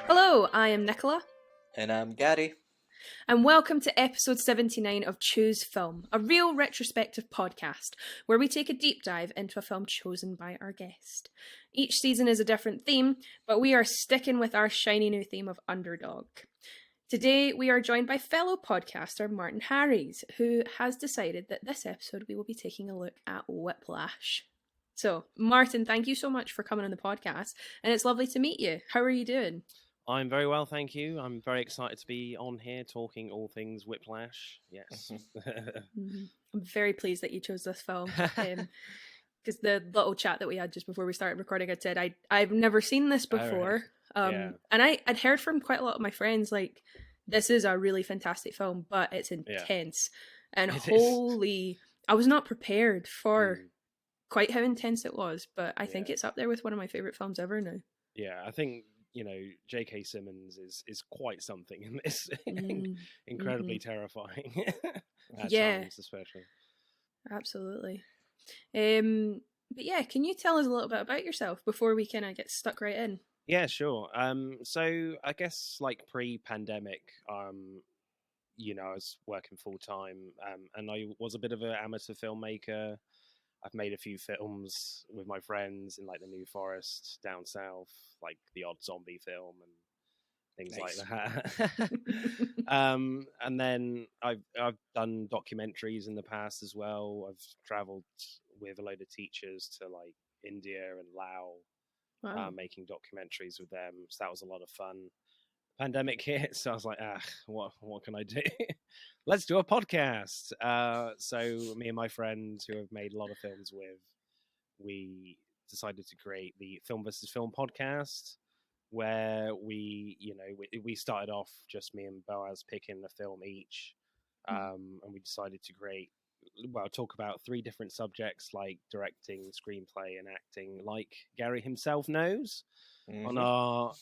Hello, I am Nicola. And I'm Gary. And welcome to episode 79 of Choose Film, a real retrospective podcast where we take a deep dive into a film chosen by our guest. Each season is a different theme, but we are sticking with our shiny new theme of underdog. Today, we are joined by fellow podcaster Martin Harries, who has decided that this episode we will be taking a look at Whiplash. So, Martin, thank you so much for coming on the podcast, and it's lovely to meet you. How are you doing? I'm very well, thank you. I'm very excited to be on here talking all things Whiplash. Yes. I'm very pleased that you chose this film. Because the little chat that we had just before we started recording, I said I've never seen this before. Yeah. And I'd heard from quite a lot of my friends, like, this is a really fantastic film, but it's intense. Yeah. And I was not prepared for quite how intense it was, but I think it's up there with one of my favourite films ever now. Yeah, I think, J.K. Simmons is quite something in this. Incredibly terrifying. At times, especially. Absolutely. But yeah, can you tell us a little bit about yourself before we kind of get stuck right in? Yeah, sure. So I guess like pre-pandemic, I was working full time, and I was a bit of an amateur filmmaker. I've made a few films with my friends in like the New Forest down south, like the odd zombie film and things like that. And then I've done documentaries in the past as well. I've travelled with a load of teachers to like India and Laos, making documentaries with them. So that was a lot of fun. Pandemic hit, so I was like, what can I do? Let's do a podcast. So me and my friend, who I've made a lot of films with, we decided to create the Film versus Film podcast, where we started off just me and Boaz picking a film each, and we decided to talk about 3 different subjects like directing, screenplay, and acting, like Gary himself knows. On our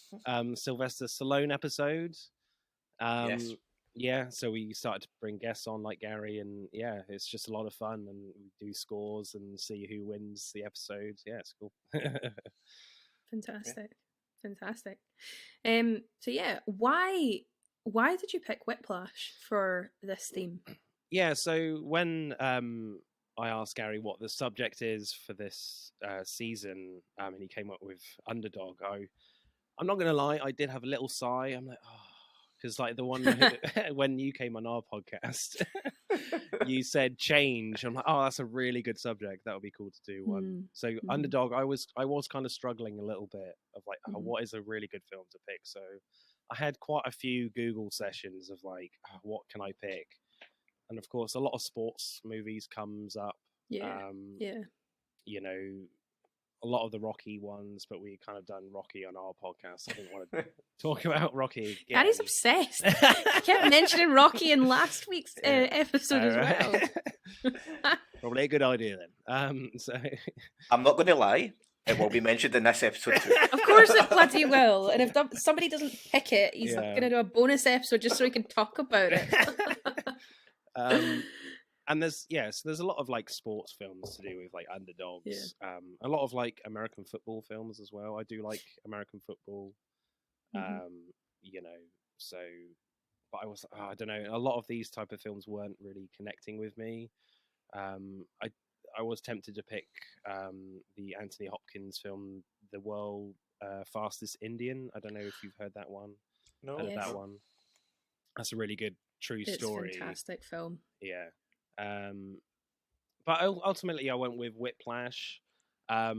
Sylvester Stallone episode. Yes. Yeah, so we started to bring guests on like Gary, and yeah, it's just a lot of fun, and we do scores and see who wins the episode. Yeah, it's cool. Fantastic. So yeah, why did you pick Whiplash for this theme? Yeah, so when I asked Gary what the subject is for this season, and he came up with underdog. I'm not going to lie, I did have a little sigh. I'm like, because like the one when you came on our podcast, you said change. I'm like, that's a really good subject. That would be cool to do one. So underdog, I was kind of struggling a little bit of like, what is a really good film to pick? So I had quite a few Google sessions of like, what can I pick? And of course, a lot of sports movies comes up. A lot of the Rocky ones, but we kind of done Rocky on our podcast. I didn't want to talk about Rocky again. Gary's obsessed. I kept mentioning Rocky in last week's episode as well. Probably a good idea then. So I'm not going to lie. It will be mentioned in this episode too. Of course it bloody will. And if somebody doesn't pick it, he's going to do a bonus episode just so he can talk about it. And there's a lot of like sports films to do with like underdogs. A lot of like American football films as well. I do like American football. So, but I don't know. A lot of these type of films weren't really connecting with me. I was tempted to pick the Anthony Hopkins film, The World Fastest Indian. I don't know if you've heard that one. No, that one. That's a really good true story. It's a fantastic film. Yeah. But ultimately I went with Whiplash. I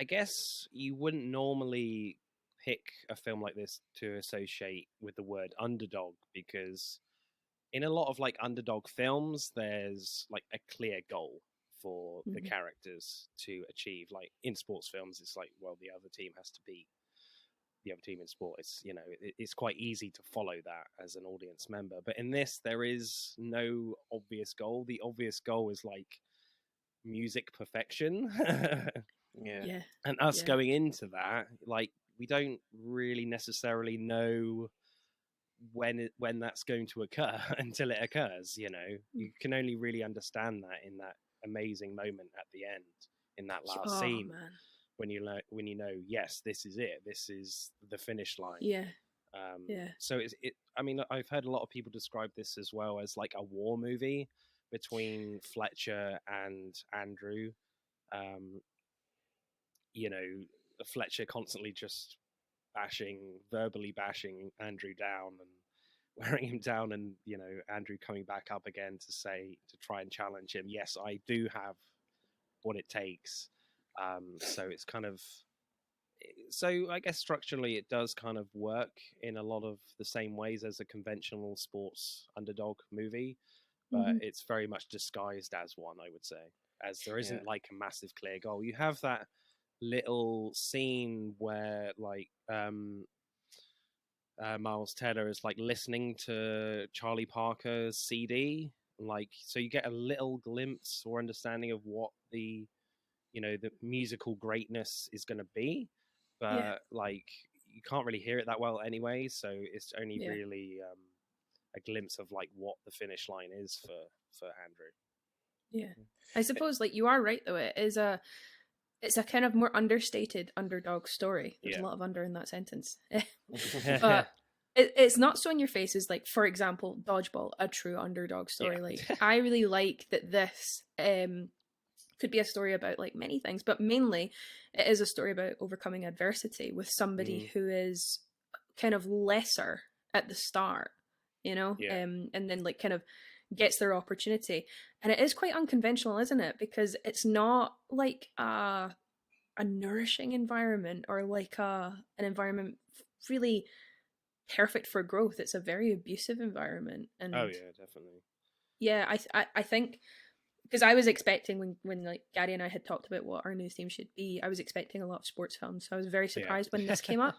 guess you wouldn't normally pick a film like this to associate with the word underdog, because in a lot of like underdog films, there's like a clear goal for the characters to achieve. Like in sports films, it's like, well, the other team has to beat the other team in sport. It's quite easy to follow that as an audience member. But in this, there is no obvious goal. The obvious goal is like music perfection. And us going into that, like, we don't really necessarily know when that's going to occur until it occurs. You can only really understand that in that amazing moment at the end, in that last scene. when you know, yes, this is it. This is the finish line. Yeah. So I mean, I've heard a lot of people describe this as well as like a war movie between Fletcher and Andrew. You know, Fletcher constantly just verbally bashing Andrew down and wearing him down, and you know, Andrew coming back up again to try and challenge him. Yes, I do have what it takes. So it's kind of, so I guess structurally it does kind of work in a lot of the same ways as a conventional sports underdog movie, but it's very much disguised as one, I would say, as there isn't like a massive clear goal. You have that little scene where like Miles Teller is like listening to Charlie Parker's CD, like, so you get a little glimpse or understanding of what the, you know, the musical greatness is going to be, but like you can't really hear it that well anyway, so it's only really a glimpse of like what the finish line is for Andrew. I suppose like you are right though, it's a kind of more understated underdog story. There's a lot of under in that sentence. But it's not so in your face as like, for example, Dodgeball, a true underdog story. Like I really like that this could be a story about like many things, but mainly it is a story about overcoming adversity with somebody who is kind of lesser at the start, you know, and then like kind of gets their opportunity. And it is quite unconventional, isn't it? Because it's not like a nourishing environment or like an environment really perfect for growth. It's a very abusive environment. And definitely. Yeah, I think, because I was expecting when like Gary and I had talked about what our new theme should be, I was expecting a lot of sports films. So I was very surprised when this came up.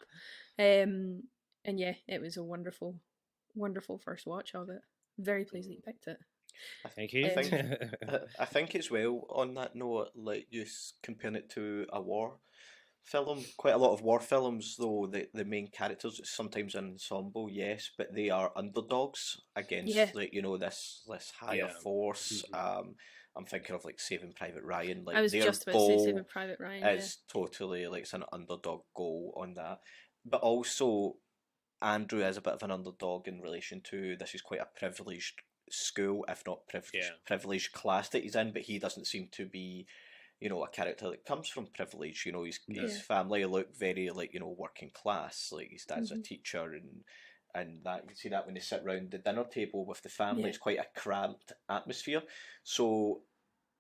And yeah, it was a wonderful, wonderful first watch of it. Very pleased that you picked it. Thank you. I think as well, on that note, like just comparing it to a war film, quite a lot of war films though, the main characters, it's sometimes an ensemble, yes, but they are underdogs against like, you know, this higher force. I'm thinking of like Saving Private Ryan. Like I was just about to say Saving Private Ryan. Is totally like, it's an underdog goal on that, but also Andrew is a bit of an underdog in relation to, this is quite a privileged school, if not privileged class that he's in, but he doesn't seem to be, you know, a character that comes from privilege. You know, his family look very like, you know, working class. Like his dad's a teacher, and that you can see that when they sit round the dinner table with the family, it's quite a cramped atmosphere. So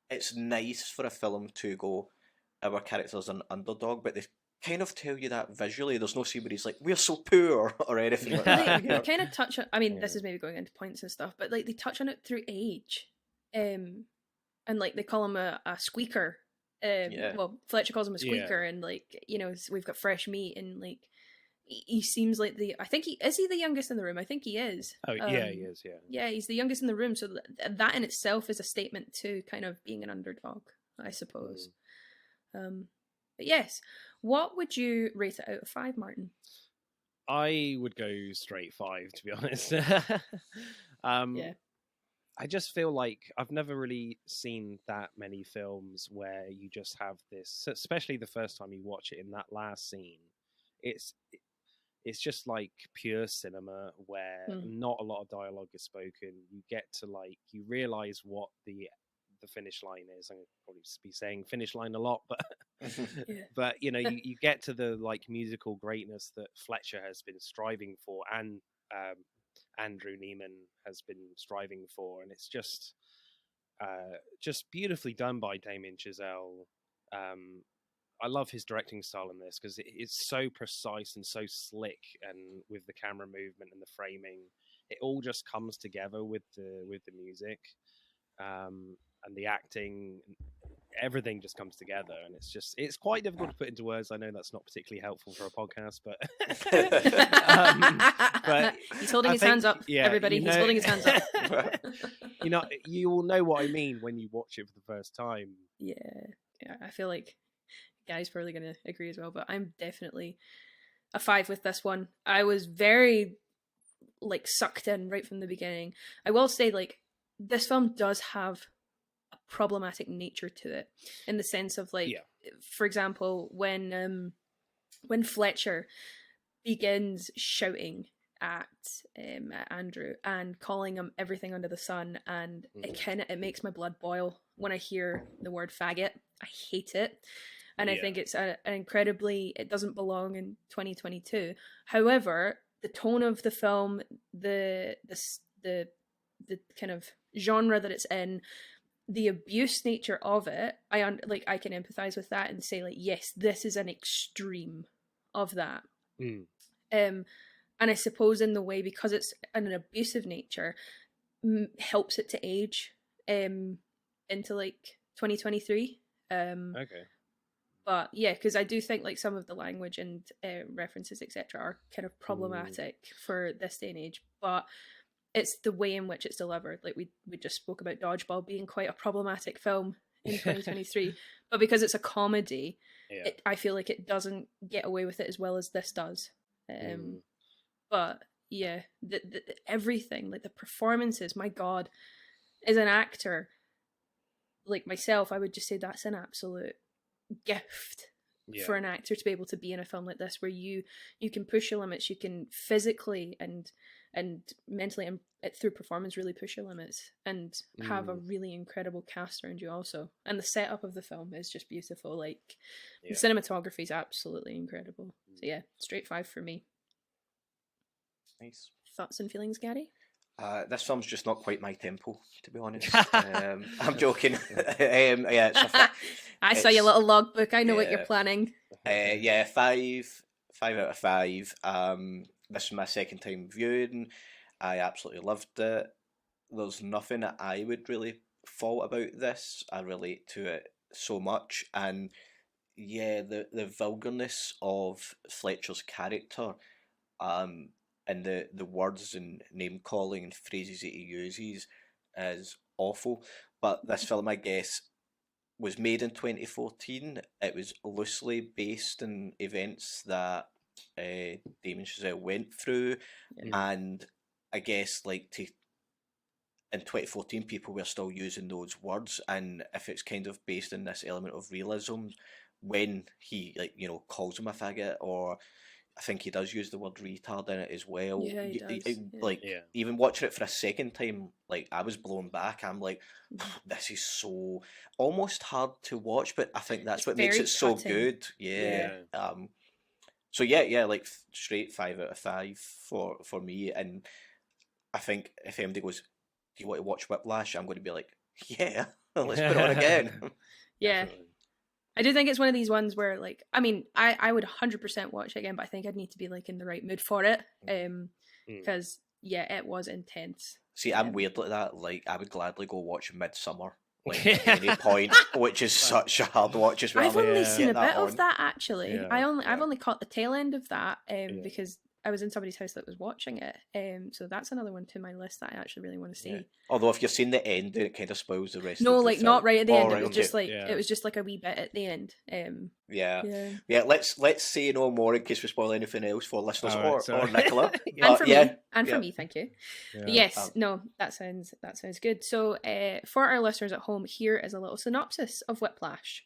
it's nice for a film to go, our character's an underdog, but they kind of tell you that visually. There's no scene where he's like, we're so poor or anything like that. They kind of touch on, I mean, this is maybe going into points and stuff, but like they touch on it through age. And like they call him a squeaker. Well, Fletcher calls him a squeaker, and like, you know, we've got fresh meat, and like he seems like I think he is the youngest in the room. I think he is. He is. Yeah, he's the youngest in the room, so that in itself is a statement to kind of being an underdog, I suppose. But yes, what would you rate it out of 5, Martin? I would go straight 5, to be honest. I just feel like I've never really seen that many films where you just have this, especially the first time you watch it, in that last scene. It's just like pure cinema where not a lot of dialogue is spoken. You get to like, you realize what the finish line is. I'm going to probably be saying finish line a lot, but but you know, you get to the like musical greatness that Fletcher has been striving for, and Andrew Neiman has been striving for, and it's just beautifully done by Damien Chazelle. I love his directing style in this because it's so precise and so slick, and with the camera movement and the framing, it all just comes together with the music, and the acting. Everything just comes together, and it's quite difficult to put into words. I know that's not particularly helpful for a podcast, but but he's holding his hands up. Everybody, he's holding his hands up. You know, you will know what I mean when you watch it for the first time. Yeah, I feel like Guy's probably going to agree as well, but I'm definitely a 5 with this one. I was very like sucked in right from the beginning. I will say, like, this film does have problematic nature to it, in the sense of like for example, when Fletcher begins shouting at Andrew and calling him everything under the sun, and it makes my blood boil when I hear the word faggot. I hate it, and I think it's an incredibly, it doesn't belong in 2022. However, the tone of the film, the kind of genre that it's in, the abuse nature of it, I can empathize with that and say, like, yes, this is an extreme of that. And I suppose in the way, because it's an abusive nature, helps it to age into like 2023. Okay. But yeah, because I do think like some of the language and references, etc., are kind of problematic for this day and age. But it's the way in which it's delivered. Like we just spoke about Dodgeball being quite a problematic film in 2023, but because it's a comedy, I feel like it doesn't get away with it as well as this does. But yeah, the everything, like the performances, my God, as an actor like myself, I would just say that's an absolute gift for an actor to be able to be in a film like this, where you can push your limits, you can physically and mentally and through performance really push your limits, and have a really incredible cast around you also. And the setup of the film is just beautiful. Like the cinematography is absolutely incredible. So yeah, straight 5 for me. Nice. Thoughts and feelings, Gary? This film's just not quite my tempo, to be honest. I'm joking. I saw your little logbook. I know what you're planning. 5 out of 5. This is my second time viewing. I absolutely loved it. There's nothing that I would really fault about this. I relate to it so much, and the vulgarness of Fletcher's character, and the words and name calling and phrases that he uses is awful. But this film, I guess, was made in 2014. It was loosely based on events that Damien Chazelle went through, and I guess in 2014 people were still using those words, and if it's kind of based in this element of realism, when he calls him a faggot, or I think he does use the word retard in it as well. Yeah, he does. Even watching it for a second time, like I was blown back. I'm like, this is so almost hard to watch, but I think that's what makes it so good. Like straight 5 out of 5 for me. And I think if anybody goes, do you want to watch Whiplash? I'm going to be like, yeah, let's put it on again. Yeah. I do think it's one of these ones where, like, I mean, I would 100% watch it again, but I think I'd need to be like in the right mood for it, because it was intense. See, I'm weird like that. Like, I would gladly go watch Midsummer, like at any point, which is such a hard watch as well. I've only seen a bit of that actually. I've only caught the tail end of that because I was in somebody's house that was watching it. So that's another one to my list that I actually really want to see. Yeah. Although if you've seen the end, it kind of spoils the rest. No, of the like film. not right at the end. Right, it was just like it was just like a wee bit at the end. Let's say no more in case we spoil anything else for listeners or Nicola. And for me, for me, thank you. Yes, no, that sounds good. So for our listeners at home, here is a little synopsis of Whiplash.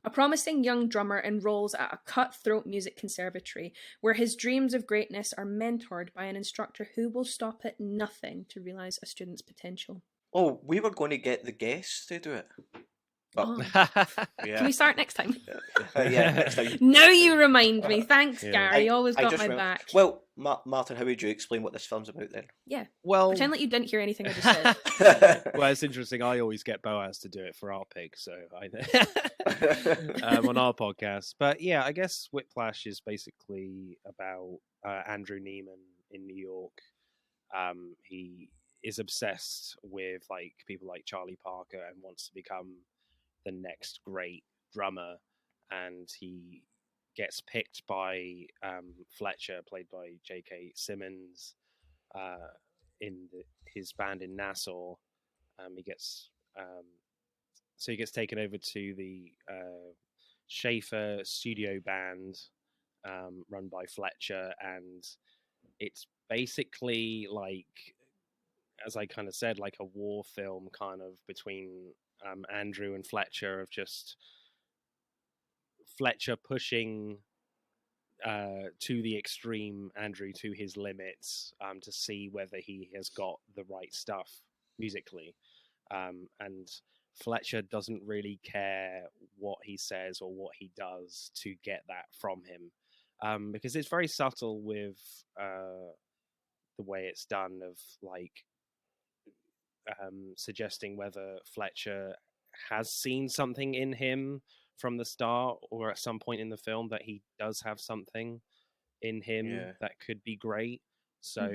A promising young drummer enrolls at a cutthroat music conservatory where his dreams of greatness are mentored by an instructor who will stop at nothing to realise a student's potential. Oh, we were going to get the guests to do it. Can we start next time? Next time. Now you remind me. Thanks, Gary. Always got my back. Well, Martin, how would you explain what this film's about then? Yeah. Well, pretend like you didn't hear anything I just said. Well, it's interesting. I always get Boaz to do it for our pig, so I know on our podcast. But yeah, I guess Whiplash is basically about Andrew Neiman in New York. He is obsessed with like people like Charlie Parker and wants to become the next great drummer, and he gets picked by Fletcher, played by J.K. Simmons, in his band in Nassau. He gets taken over to the Schaefer studio band run by Fletcher, and it's basically like, as I kind of said, like a war film kind of between Andrew and Fletcher, of just Fletcher pushing to the extreme Andrew to his limits to see whether he has got the right stuff musically. And Fletcher doesn't really care what he says or what he does to get that from him, because it's very subtle with the way it's done, of like suggesting whether Fletcher has seen something in him from the start or at some point in the film, that he does have something in him that could be great. So,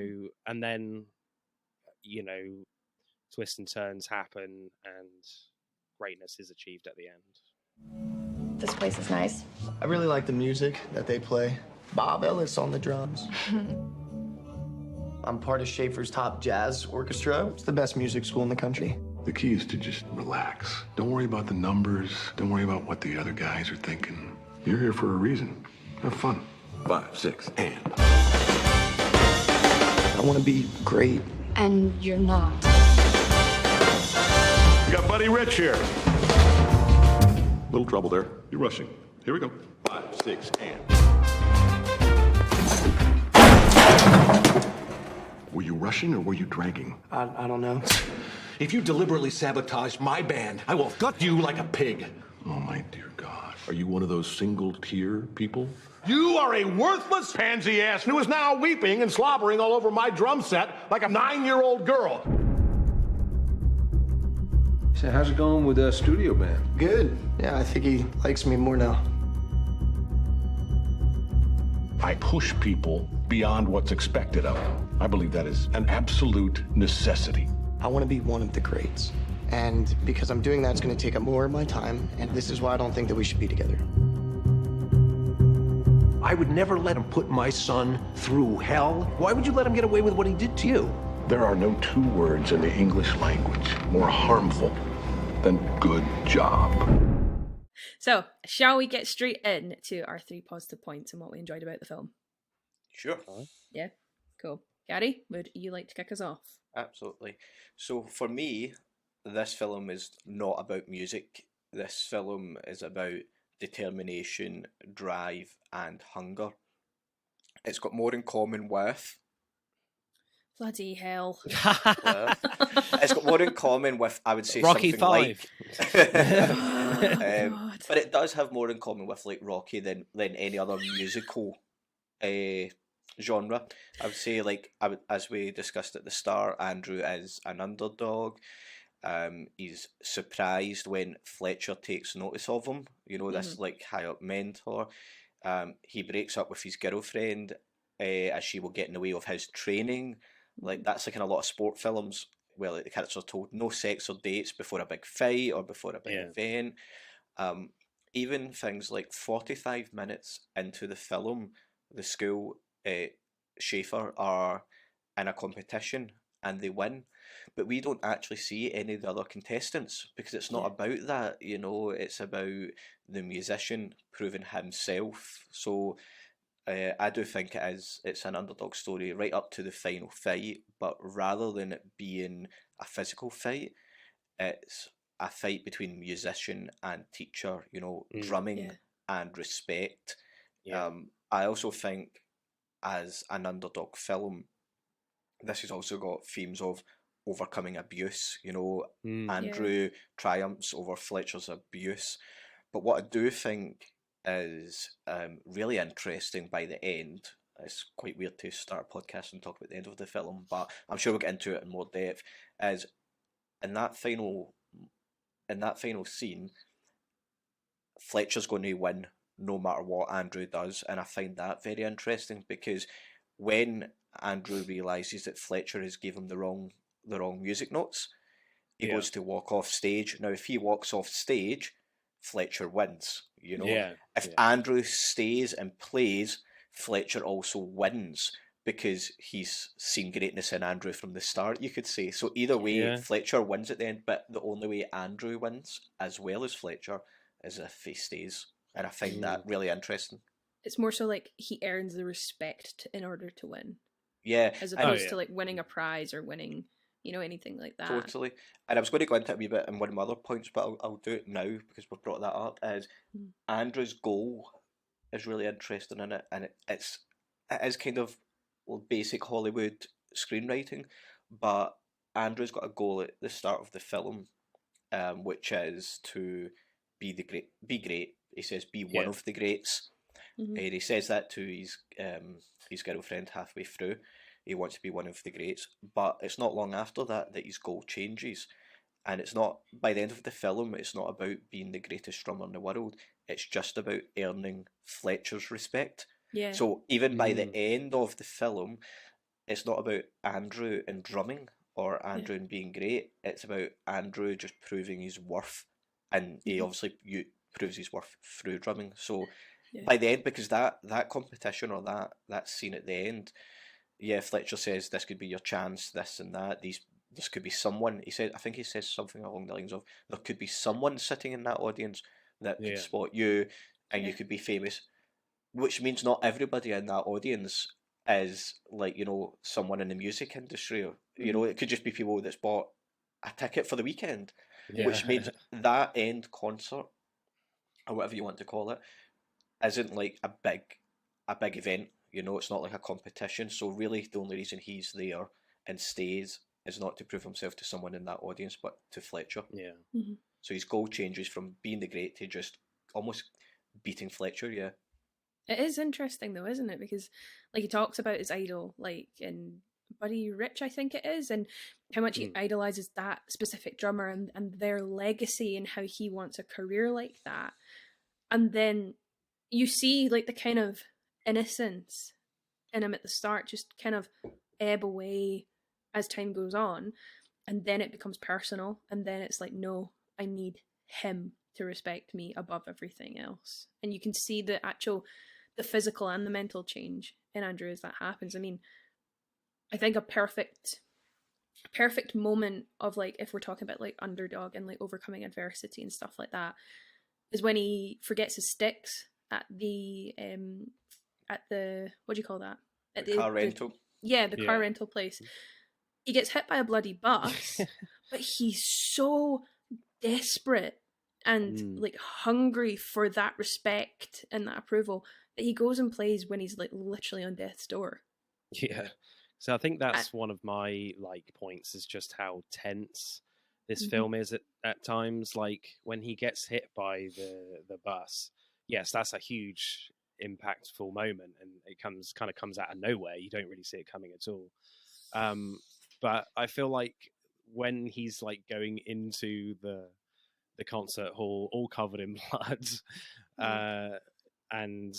and then, you know, twists and turns happen and greatness is achieved at the end. This place is nice. I really like the music that they play. Bob Ellis on the drums. I'm part of Schaefer's top jazz orchestra. It's the best music school in the country. The key is to just relax. Don't worry about the numbers. Don't worry about what the other guys are thinking. You're here for a reason. Have fun. 5, 6, and. I want to be great. And you're not. We got Buddy Rich here. Little trouble there. You're rushing. Here we go. 5, 6, and. Were you rushing or were you dragging? I don't know. If you deliberately sabotage my band, I will gut you like a pig. Oh, my dear God. Are you one of those single-tier people? You are a worthless pansy ass who is now weeping and slobbering all over my drum set like a 9-year-old girl. So how's it going with the studio band? Good. Yeah, I think he likes me more now. I push people beyond what's expected of them. I believe that is an absolute necessity. I want to be one of the greats. And because I'm doing that, it's going to take up more of my time. And this is why I don't think that we should be together. I would never let him put my son through hell. Why would you let him get away with what he did to you? There are no 2 words in the English language more harmful than good job. So, shall we get straight in to our 3 positive points and what we enjoyed about the film? Sure. Yeah, cool. Gary, would you like to kick us off? Absolutely. So for me, this film is not about music. This film is about determination, drive, and hunger. It's got more in common with... Bloody hell. It's got more in common with, I would say, Rocky something 5. like... but it does have more in common with like Rocky than any other musical genre. I would say, like, as we discussed at the start, Andrew is an underdog. He's surprised when Fletcher takes notice of him. You know, this like high up mentor. He breaks up with his girlfriend as she will get in the way of his training. Like, that's like in a lot of sport films where like, the characters are told no sex or dates before a big fight or before a big event. Even things like 45 minutes into the film, the school, Schaefer, are in a competition and they win, but we don't actually see any of the other contestants because it's not about that, you know, it's about the musician proving himself. So I do think it's an underdog story right up to the final fight, but rather than it being a physical fight, it's a fight between musician and teacher, you know, drumming and respect. I also think as an underdog film, this has also got themes of overcoming abuse. You know, Andrew triumphs over Fletcher's abuse. But what I do think is really interesting by the end, it's quite weird to start a podcast and talk about the end of the film, but I'm sure we'll get into it in more depth, is in that final scene, Fletcher's going to win no matter what Andrew does, and I find that very interesting because when Andrew realises that Fletcher has given him the wrong music notes, he goes to walk off stage. Now, if he walks off stage, Fletcher wins. You know, if Andrew stays and plays, Fletcher also wins because he's seen greatness in Andrew from the start, you could say. So either way, Fletcher wins at the end, but the only way Andrew wins, as well as Fletcher, is if he stays. And I find that really interesting. It's more so like he earns the respect in order to win. Yeah. As opposed to like winning a prize or winning anything like that. Totally. And I was going to go into it a wee bit in one of my other points, but I'll do it now because we've brought that up. Is Andrew's goal is really interesting in it, and it is kind of basic Hollywood screenwriting, but Andrew's got a goal at the start of the film, which is to be great. He says, "Be one of the greats." And he says that to his girlfriend halfway through. He wants to be one of the greats, but it's not long after that his goal changes, and it's not, by the end of the film, it's not about being the greatest drummer in the world. It's just about earning Fletcher's respect. Yeah. So even by the end of the film, it's not about Andrew and drumming or Andrew and being great. It's about Andrew just proving his worth, and he obviously proves his worth through drumming. So by the end, because that competition or that scene at the end, Fletcher says this could be your chance, this and that. This could be someone. I think he says something along the lines of, there could be someone sitting in that audience that could spot you, and you could be famous. Which means not everybody in that audience is like, someone in the music industry. Or, it could just be people that's bought a ticket for the weekend. Which means that end concert, or whatever you want to call it, isn't like a big event. It's not like a competition. So really the only reason he's there and stays is not to prove himself to someone in that audience, but to Fletcher. Yeah. Mm-hmm. So his goal changes from being the great to just almost beating Fletcher, yeah. It is interesting though, isn't it? Because like he talks about his idol, like in Buddy Rich, I think it is, and how much he idolizes that specific drummer and their legacy and how he wants a career like that. And then you see like the kind of innocence in him at the start just kind of ebb away as time goes on, and then it becomes personal, and then it's like, no, I need him to respect me above everything else. And you can see the physical and the mental change in Andrew as that happens. I mean, I think a perfect moment of, like, if we're talking about like underdog and like overcoming adversity and stuff like that, is when he forgets his sticks at the what do you call that? At the car rental. The car rental place. He gets hit by a bloody bus, but he's so desperate and like hungry for that respect and that approval that he goes and plays when he's like literally on death's door. Yeah. So I think that's one of my like points, is just how tense this film is at times. Like when he gets hit by the bus, yes, that's a huge impactful moment, and it comes out of nowhere. You don't really see it coming at all. But I feel like when he's like going into the concert hall all covered in blood, and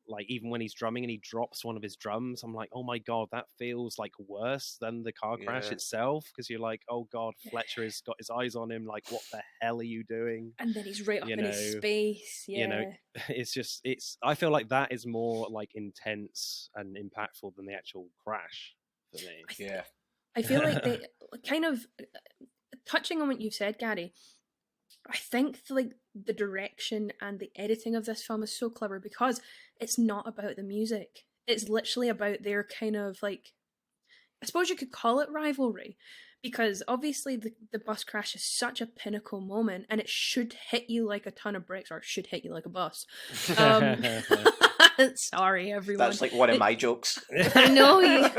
like even when he's drumming and he drops one of his drums, I'm like, oh my god, that feels like worse than the car crash itself, because you're like, oh god, Fletcher has got his eyes on him, like what the hell are you doing? And then he's right up in his space. I feel like that is more like intense and impactful than the actual crash for me. I feel like they kind of, touching on what you've said, Gary, I think like the direction and the editing of this film is so clever because it's not about the music. It's literally about their kind of like, I suppose you could call it rivalry, because obviously the bus crash is such a pinnacle moment and it should hit you like a ton of bricks, or it should hit you like a bus. Sorry, everyone. That's like one of my jokes. I know.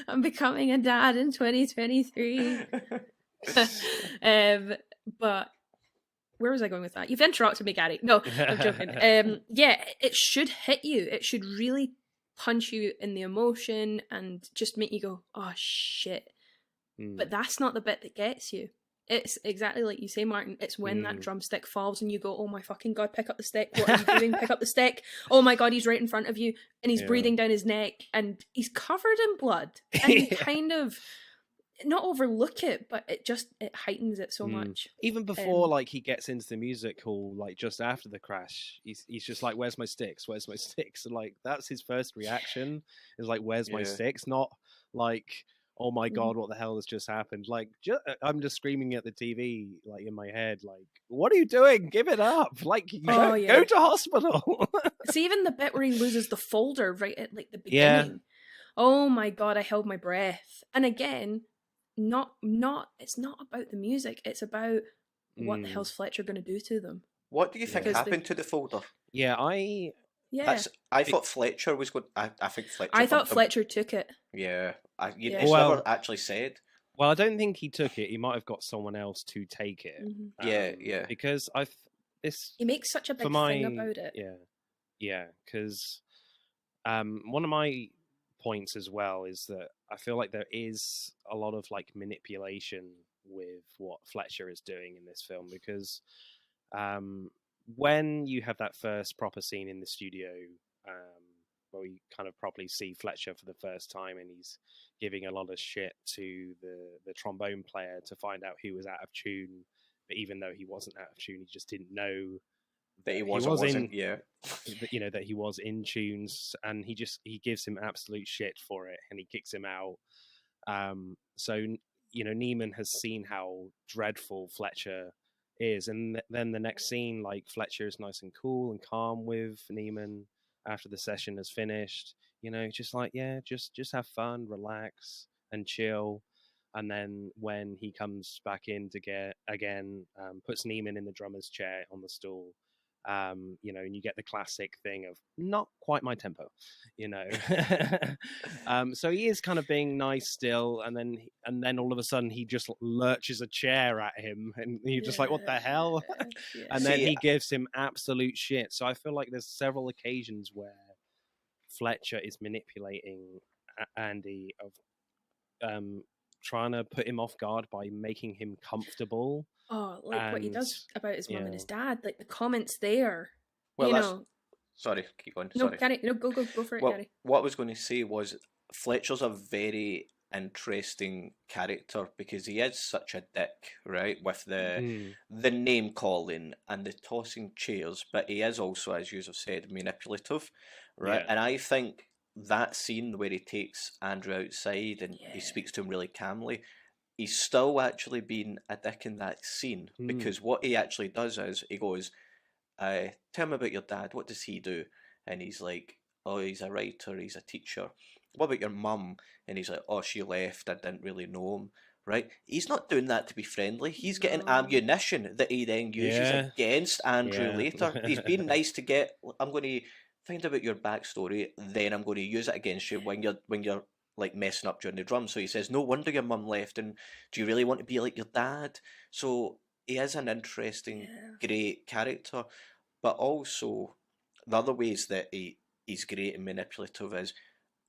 I'm becoming a dad in 2023. But where was I going with that? You've interrupted me, Gary. No, I'm joking. It should hit you. It should really punch you in the emotion and just make you go, oh shit. But that's not the bit that gets you. It's exactly like you say, Martin. It's when that drumstick falls and you go, oh my fucking god, pick up the stick. What are you doing? Pick up the stick. Oh my god, he's right in front of you and he's breathing down his neck and he's covered in blood. And you kind of not overlook it, but it heightens it so much. Even before like he gets into the music hall, like just after the crash, he's just like, where's my sticks? Where's my sticks? And like that's his first reaction, is like, where's my sticks? Not like, oh my god, what the hell has just happened? Like, I'm just screaming at the TV, like in my head, like, what are you doing? Give it up! Like, go to hospital. See, even the bit where he loses the folder right at like the beginning. Oh my god, I held my breath. And again, it's not about the music. It's about what the hell's Fletcher going to do to them. What do you think Because happened to the folder? Yeah, Yeah. I thought Fletcher was going. I think Fletcher. I thought bumped him. Fletcher took it. Yeah, Yeah. it's Well- never actually said. well, I don't think he took it. He might have got someone else to take it. Mhm. Yeah. Because this He makes such a big for my thing about it. yeah. Because one of my points as well is that I feel like there is a lot of like manipulation with what Fletcher is doing in this film, because when you have that first proper scene in the studio where we kind of properly see Fletcher for the first time, and he's giving a lot of shit to the trombone player to find out who was out of tune, but even though he wasn't out of tune, he just didn't know That he was wasn't. in- Yeah. that he was in tunes, and he gives him absolute shit for it, and he kicks him out. So Neiman has seen how dreadful Fletcher is, and then the next scene, like, Fletcher is nice and cool and calm with Neiman after the session has finished, just like, yeah, just have fun, relax and chill. And then when he comes back in to get again, puts Neiman in the drummer's chair on the stool, and you get the classic thing of not quite my tempo, so he is kind of being nice still, and then all of a sudden he just lurches a chair at him, and you're just like, what the hell? Yeah. And then he gives him absolute shit. So I feel like there's several occasions where Fletcher is manipulating Andy of trying to put him off guard by making him comfortable. Oh, like what he does about his mum and his yeah. dad, like the comments there. Well, sorry, keep going. No, Sorry. Gary, no, go for it, Well, Gary. what I was going to say was Fletcher's a very interesting character because he is such a dick, right? With the name calling and the tossing chairs, but he is also, as you have said, manipulative, right? Yeah. And I think that scene where he takes Andrew outside and he speaks to him really calmly, he's still actually being a dick in that scene, because what he actually does is he goes, tell me about your dad, what does he do? And he's like, oh, he's a writer, he's a teacher. What about your mum? And he's like, oh, she left, I didn't really know him, right? He's not doing that to be friendly. He's getting ammunition that he then uses against Andrew later. He's being nice to get, I'm going to find out your backstory, then I'm going to use it against you when you're like messing up during the drum. So he says, no wonder your mum left, and do you really want to be like your dad? So he is an interesting, great character, but also the other ways that he's great and manipulative is,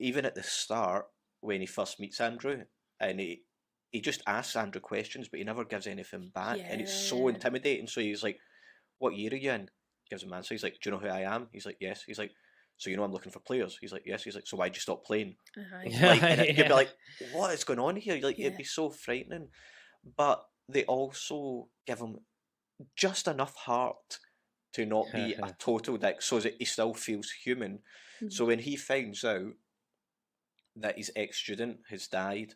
even at the start when he first meets Andrew, and he just asks Andrew questions, but he never gives anything back, and it's so intimidating. So he's like, what year are you in? Gives him an answer. He's like, do you know who I am? He's like, yes. He's like, so you know I'm looking for players? He's like, yes. He's like, so why'd you stop playing? You'd be like, what is going on here? Like, it'd be so frightening. But they also give him just enough heart to not be a total dick, so that he still feels human. So when he finds out that his ex-student has died,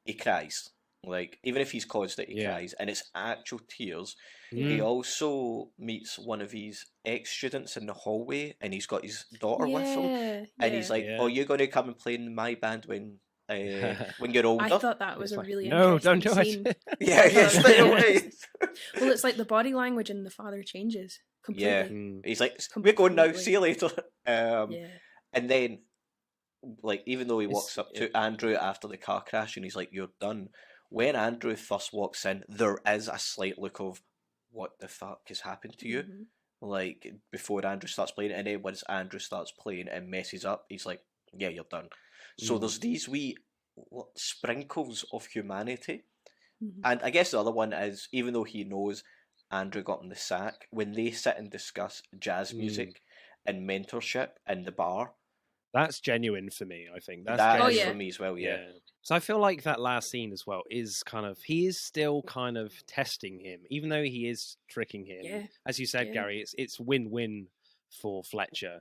he cries. Like, even if he's caused it, he cries, and it's actual tears. He also meets one of his ex-students in the hallway, and he's got his daughter with him, and he's like, "Oh, you're going to come and play in my band when you're older." I thought that was a really no, interesting don't do scene. it. Yeah, straight away. Well, it's like the body language in the father changes completely. He's like, "We're going now. See you later." Yeah. And then, like, even though he walks up to Andrew after the car crash, and he's like, "You're done." When Andrew first walks in, there is a slight look of, what the fuck has happened to you? Like, before Andrew starts playing, and then once Andrew starts playing and messes up, he's like, yeah, you're done. So there's these wee sprinkles of humanity. And I guess the other one is, even though he knows Andrew got him the sack, when they sit and discuss jazz music and mentorship in the bar, that's genuine for me, I think. That's that genuine. is for me as well, yeah. So I feel like that last scene as well is kind of, he is still kind of testing him, even though he is tricking him. Yeah. As you said, Gary, it's win-win for Fletcher.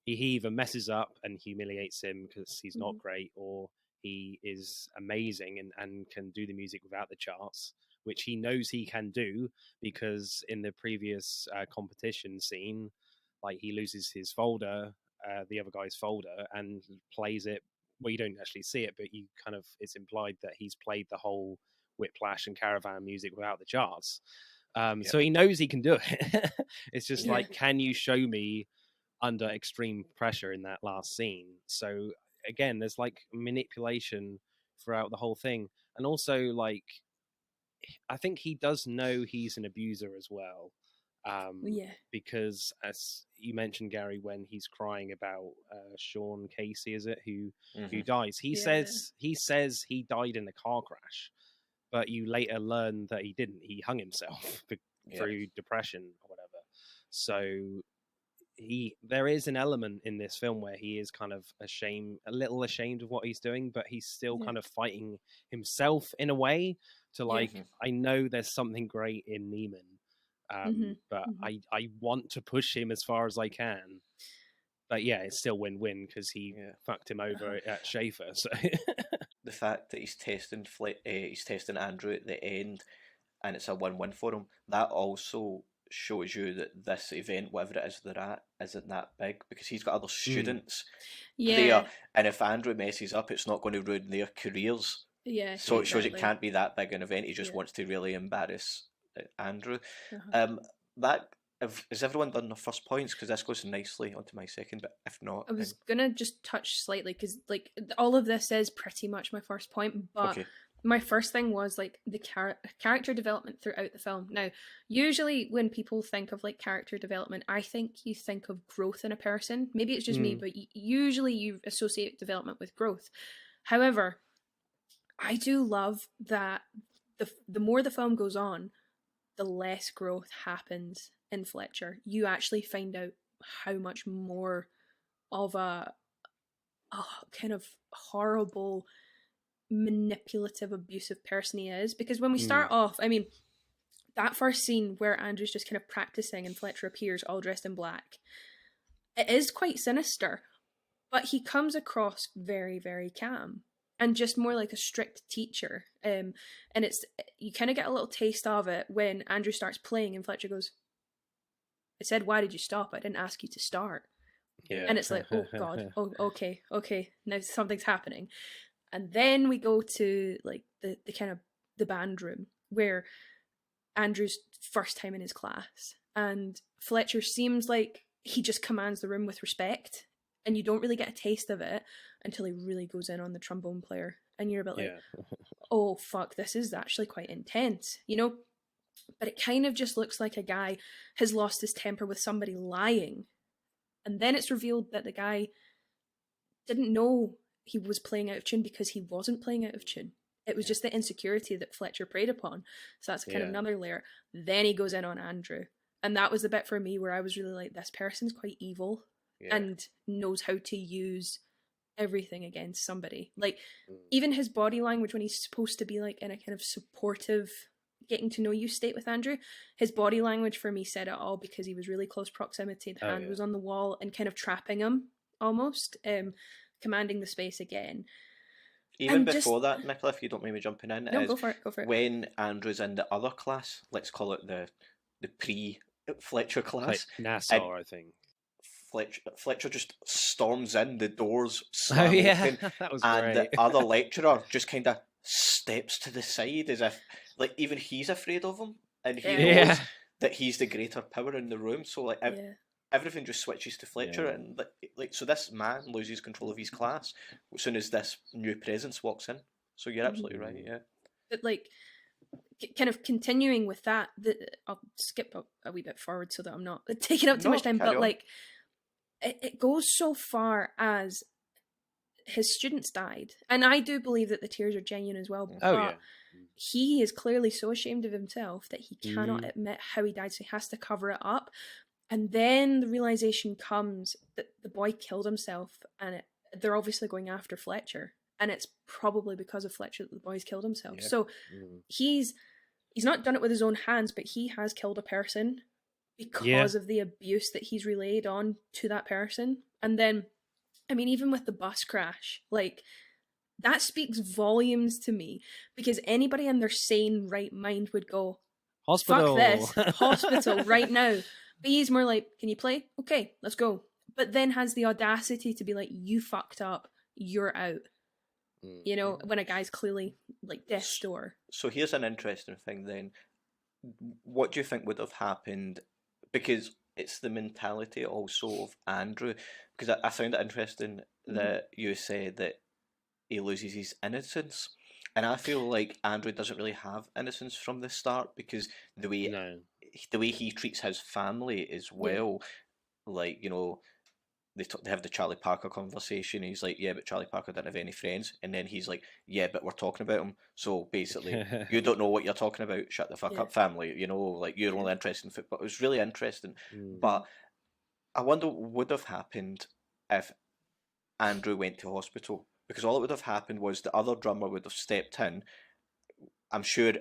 He either messes up and humiliates him because he's not great, or he is amazing and can do the music without the charts, which he knows he can do, because in the previous competition scene, like, he loses his folder, the other guy's folder, and plays it well, you don't actually see it, but you kind of, it's implied that he's played the whole Whiplash and Caravan music without the charts. So he knows he can do it. It's just like, can you show me under extreme pressure in that last scene? So again, there's like manipulation throughout the whole thing. And also, like, I think he does know he's an abuser as well. Because as you mentioned, Gary, when he's crying about Sean Casey, is it, who dies, he says he died in a car crash, but you later learn that he didn't. He hung himself through depression or whatever. So there is an element in this film where he is kind of a little ashamed of what he's doing, but he's still kind of fighting himself in a way to like, I know there's something great in Neiman, but I want to push him as far as I can. But yeah, it's still win-win because he fucked him over at Schaefer. So the fact that he's testing Andrew at the end, and it's a win-win for him, that also shows you that this event, whatever it is they're at, isn't that big, because he's got other students there, and if Andrew messes up, it's not going to ruin their careers. So it shows it can't be that big an event. He just wants to really embarrass Andrew. Has everyone done their first points? Because this goes nicely onto my second, but if not, I was gonna just touch slightly, because like all of this is pretty much my first point, but my first thing was like the character development throughout the film. Now, usually when people think of like character development, I think you think of growth in a person. Maybe it's just me, but usually you associate development with growth. However, I do love that the more the film goes on, the less growth happens in Fletcher. You actually find out how much more of a kind of horrible, manipulative, abusive person he is. Because when we start off, I mean, that first scene where Andrew's just kind of practicing and Fletcher appears all dressed in black, it is quite sinister, but he comes across very, very calm and just more like a strict teacher. And it's, you kind of get a little taste of it when Andrew starts playing and Fletcher goes, I said, why did you stop? I didn't ask you to start. And it's like, oh God, okay, now something's happening. And then we go to like the kind of the band room where Andrew's first time in his class, and Fletcher seems like he just commands the room with respect, and you don't really get a taste of it until he really goes in on the trombone player, and you're a bit like, oh fuck, this is actually quite intense, you know? But it kind of just looks like a guy has lost his temper with somebody lying, and then it's revealed that the guy didn't know he was playing out of tune because he wasn't playing out of tune. It was just the insecurity that Fletcher preyed upon. So that's kind of another layer. Then he goes in on Andrew. And that was the bit for me where I was really like, this person's quite evil and knows how to use everything against somebody. Like, even his body language when he's supposed to be like in a kind of supportive, getting to know you state with Andrew, his body language for me said it all, because he was really close proximity. The hand was on the wall and kind of trapping him almost. Commanding the space again. Even and before that, Nicola, if you don't mind me jumping in, no, go for it. When Andrew's in the other class, let's call it the pre-Fletcher class. Like Nassau, I think. Fletcher just storms in, the doors slam open, that was and great. The other lecturer just kind of steps to the side as if, like, even he's afraid of him, and he knows that he's the greater power in the room. So, like, everything just switches to Fletcher, and like so this man loses control of his class as soon as this new presence walks in. So you're absolutely right, But like, kind of continuing with that, I'll skip a wee bit forward so that I'm not taking up too much time. But like, it goes so far as his students died, and I do believe that the tears are genuine as well. But he is clearly so ashamed of himself that he cannot admit how he died, so he has to cover it up. And then the realization comes that the boy killed himself, and they're obviously going after Fletcher, and it's probably because of Fletcher that the boy's killed himself. So he's not done it with his own hands, but he has killed a person because of the abuse that he's relayed on to that person. And then, I mean, even with the bus crash, like, that speaks volumes to me, because anybody in their sane right mind would go, hospital, fuck this, hospital right now. But he's more like, can you play? Okay, let's go. But then has the audacity to be like, you fucked up. you're out. You know, when a guy's clearly like death's door. So here's an interesting thing then. What do you think would have happened? Because it's the mentality also of Andrew. Because I found it interesting that you said that he loses his innocence. And I feel like Andrew doesn't really have innocence from the start, because the way he treats his family as well, like, you know, they have the Charlie Parker conversation. He's like, yeah, but Charlie Parker didn't have any friends. And then he's like, yeah, but we're talking about him. So basically, you don't know what you're talking about. Shut the fuck up, family. You know, like, you're only interested in football. It was really interesting. But I wonder what would have happened if Andrew went to hospital. Because all that would have happened was the other drummer would have stepped in. I'm sure,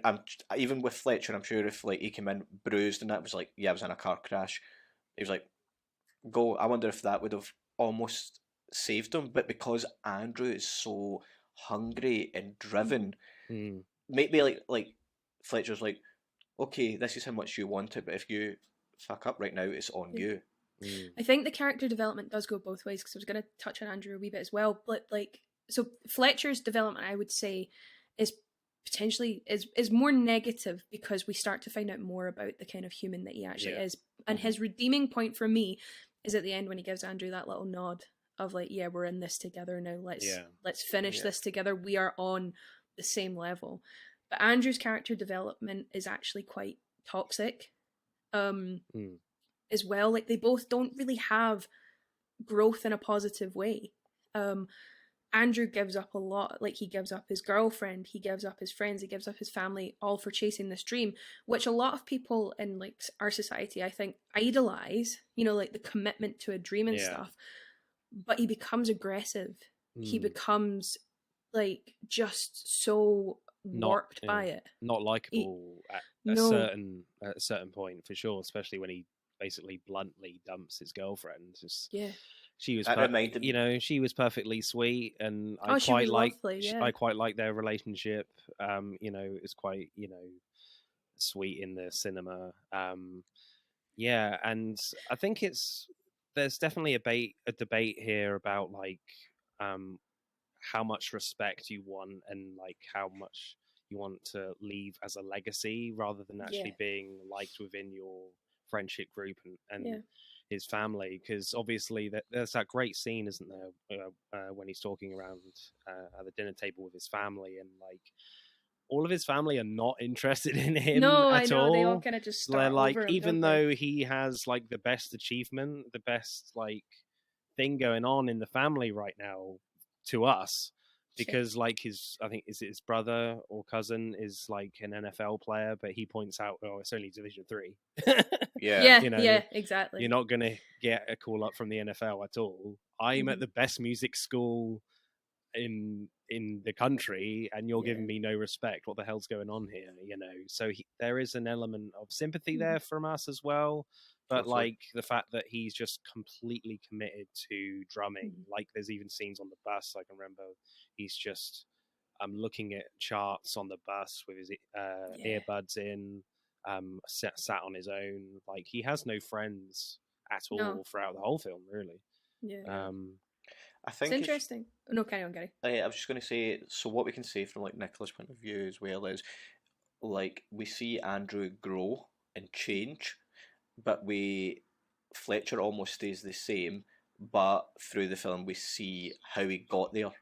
even with Fletcher, I'm sure if like he came in bruised and that was like, yeah, I was in a car crash. He was like, go. I wonder if that would have almost saved him. But because Andrew is so hungry and driven, maybe like Fletcher's like, okay, this is how much you want it, but if you fuck up right now, it's on you. I think the character development does go both ways, because I was going to touch on Andrew a wee bit as well. But like, so Fletcher's development, I would say, is potentially is more negative, because we start to find out more about the kind of human that he actually is. And his redeeming point for me is at the end when he gives Andrew that little nod of like, yeah, we're in this together now. Let's finish this together. We are on the same level. But Andrew's character development is actually quite toxic. As well. Like, they both don't really have growth in a positive way. Andrew gives up a lot. Like, he gives up his girlfriend, he gives up his friends, he gives up his family, all for chasing this dream, which a lot of people in like our society, I think, idolize, you know, like the commitment to a dream and stuff. But he becomes aggressive. He becomes like just so warped by it. Not likable at a certain point, for sure, especially when he basically bluntly dumps his girlfriend. She was, you know, she was perfectly sweet, and I quite like their relationship. You know, it was quite, you know, sweet in the cinema. And I think there's definitely a debate here about like how much respect you want, and like how much you want to leave as a legacy, rather than actually being liked within your friendship group and his family. Because obviously there's that great scene, isn't there, when he's talking around at the dinner table with his family, and like all of his family are not interested in him at all. They all kind of just start like over him, even though he has like the best achievement, the best like thing going on in the family right now to us, because like I think his brother or cousin is like an NFL player, but he points out, oh, it's only Division 3. You know, exactly. You're not gonna get a call up from the NFL at all. I'm at the best music school in the country, and you're giving me no respect. What the hell's going on here? You know, so there is an element of sympathy there from us as well. But like the fact that he's just completely committed to drumming, like there's even scenes on the bus. I can remember he's just looking at charts on the bus with his earbuds in, sat on his own. Like he has no friends at all throughout the whole film, really. I think it's interesting. No, carry on, Gary. I was just going to say, so what we can say from like Nicola's point of view as well is, like, we see Andrew grow and change, but Fletcher almost stays the same, but through the film we see how he got there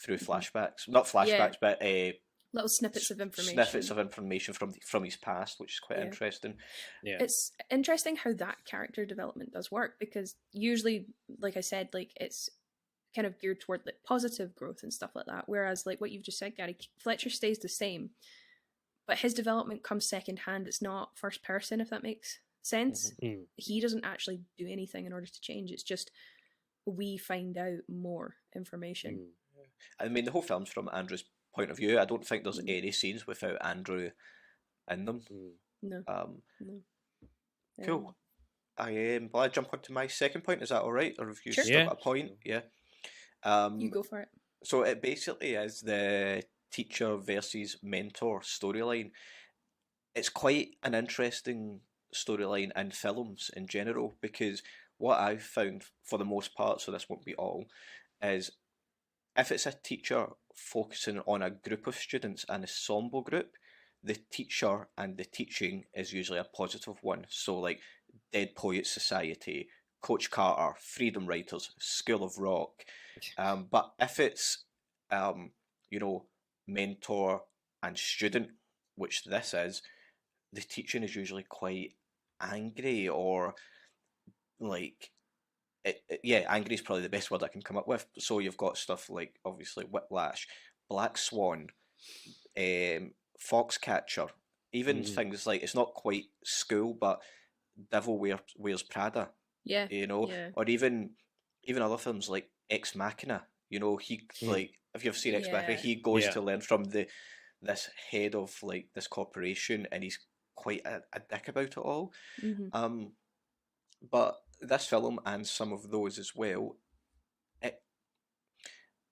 through flashbacks. Not flashbacks, but little snippets of information from his past, which is quite interesting. It's interesting how that character development does work, because usually, like I said, like it's kind of geared toward like positive growth and stuff like that, whereas like what you've just said, Gary, Fletcher stays the same, but his development comes second hand. It's not first person, if that makes sense. He doesn't actually do anything in order to change. It's just we find out more information. I mean, the whole film's from Andrew's point of view. I don't think there's any scenes without Andrew in them. No. Cool. Will I jump on to my second point? Is that all right? Or have you still got a point? Yeah. You go for it. So it basically is the teacher versus mentor storyline. It's quite an interesting storyline in films in general, because what I've found for the most part, so this won't be all, is if it's a teacher focusing on a group of students, an ensemble group, the teacher and the teaching is usually a positive one. So like Dead Poets Society, Coach Carter, Freedom Writers, School of Rock. But if it's mentor and student, which this is, the teaching is usually quite angry, or like angry is probably the best word I can come up with. So you've got stuff like obviously Whiplash, Black Swan, Foxcatcher, even things like, it's not quite school, but Devil Wears Prada. Yeah. Or even other films like Ex Machina. He like, if you've seen Ex Machina, he goes to learn from this head of like this corporation, and he's quite a dick about it all. But this film, and some of those as well,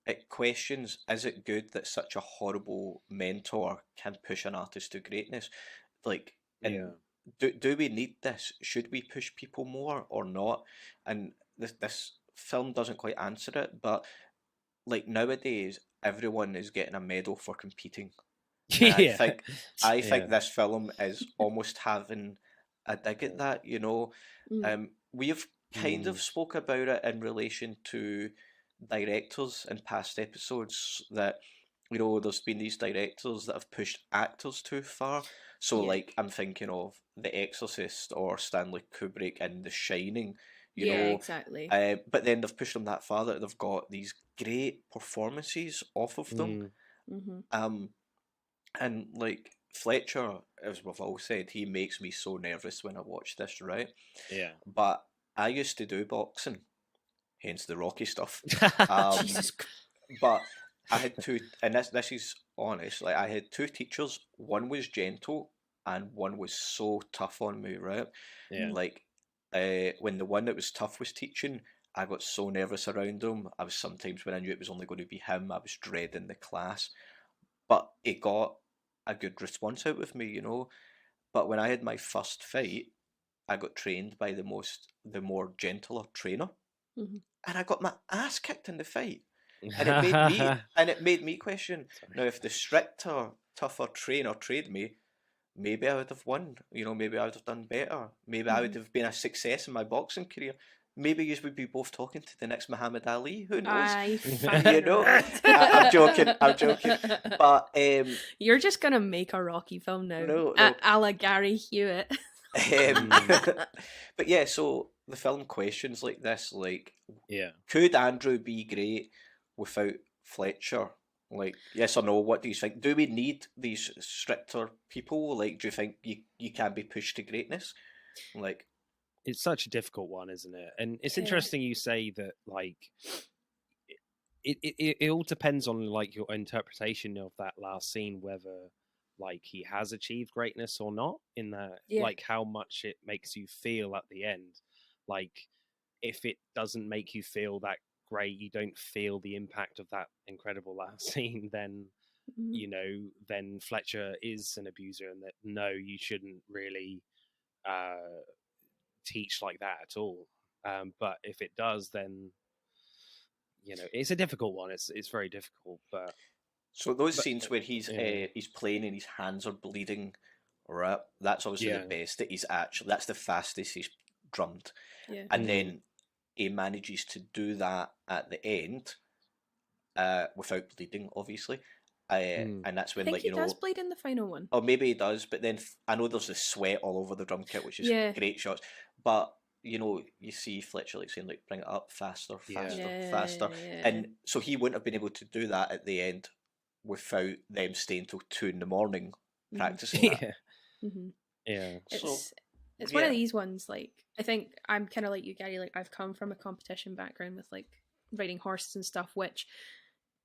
it questions, is it good that such a horrible mentor can push an artist to greatness? Like, do we need this? Should we push people more or not? And this film doesn't quite answer it, but like nowadays, everyone is getting a medal for competing. I think this film is almost having a dig at that. We have kind of spoke about it in relation to directors in past episodes, that there's been these directors that have pushed actors too far. So like, I'm thinking of The Exorcist or Stanley Kubrick in The Shining. Exactly. But then they've pushed them that far that they've got these great performances off of them. And like Fletcher, as we've all said, he makes me so nervous when I watch this, right? Yeah. But I used to do boxing, hence the Rocky stuff. But I had two, and this is honest, like I had two teachers. One was gentle and one was so tough on me, right? Yeah. Like when the one that was tough was teaching, I got so nervous around him. I was sometimes, when I knew it was only going to be him, I was dreading the class. But it got a good response out of me, But when I had my first fight, I got trained by the more gentler trainer, and I got my ass kicked in the fight, and it made me question. Now, if the stricter, tougher trainer trained me, maybe I would have won. Maybe I would have done better. Maybe I would have been a success in my boxing career. Maybe you would be both talking to the next Muhammad Ali. Who knows? I'm joking. But you're just gonna make a Rocky film now, no. a la Gary Hewitt. But yeah, so the film questions like this, like, yeah, could Andrew be great without Fletcher? Like, yes or no? What do you think? Do we need these stricter people? Like, do you think you can be pushed to greatness? Like, it's such a difficult one, isn't it? And it's interesting you say that, like, it all depends on like your interpretation of that last scene, whether like he has achieved greatness or not, in that like how much it makes you feel at the end. Like, if it doesn't make you feel that great, you don't feel the impact of that incredible last scene, then then Fletcher is an abuser, and that no, you shouldn't really teach like that at all. But if it does, then it's a difficult one. It's very difficult. But so those scenes where he's playing and his hands are bleeding, right? That's obviously the best that he's actually. That's the fastest he's drummed, and then he manages to do that at the end, without bleeding, obviously. And that's when, I think he does bleed in the final one. Or maybe he does, but then I know there's the sweat all over the drum kit, which is great shots. But you see Fletcher like saying, like, bring it up faster, faster. And so he wouldn't have been able to do that at the end without them staying till 2 a.m. practicing that. It's one of these ones, like, I think I'm kind of like you, Gary, like, I've come from a competition background with like riding horses and stuff, which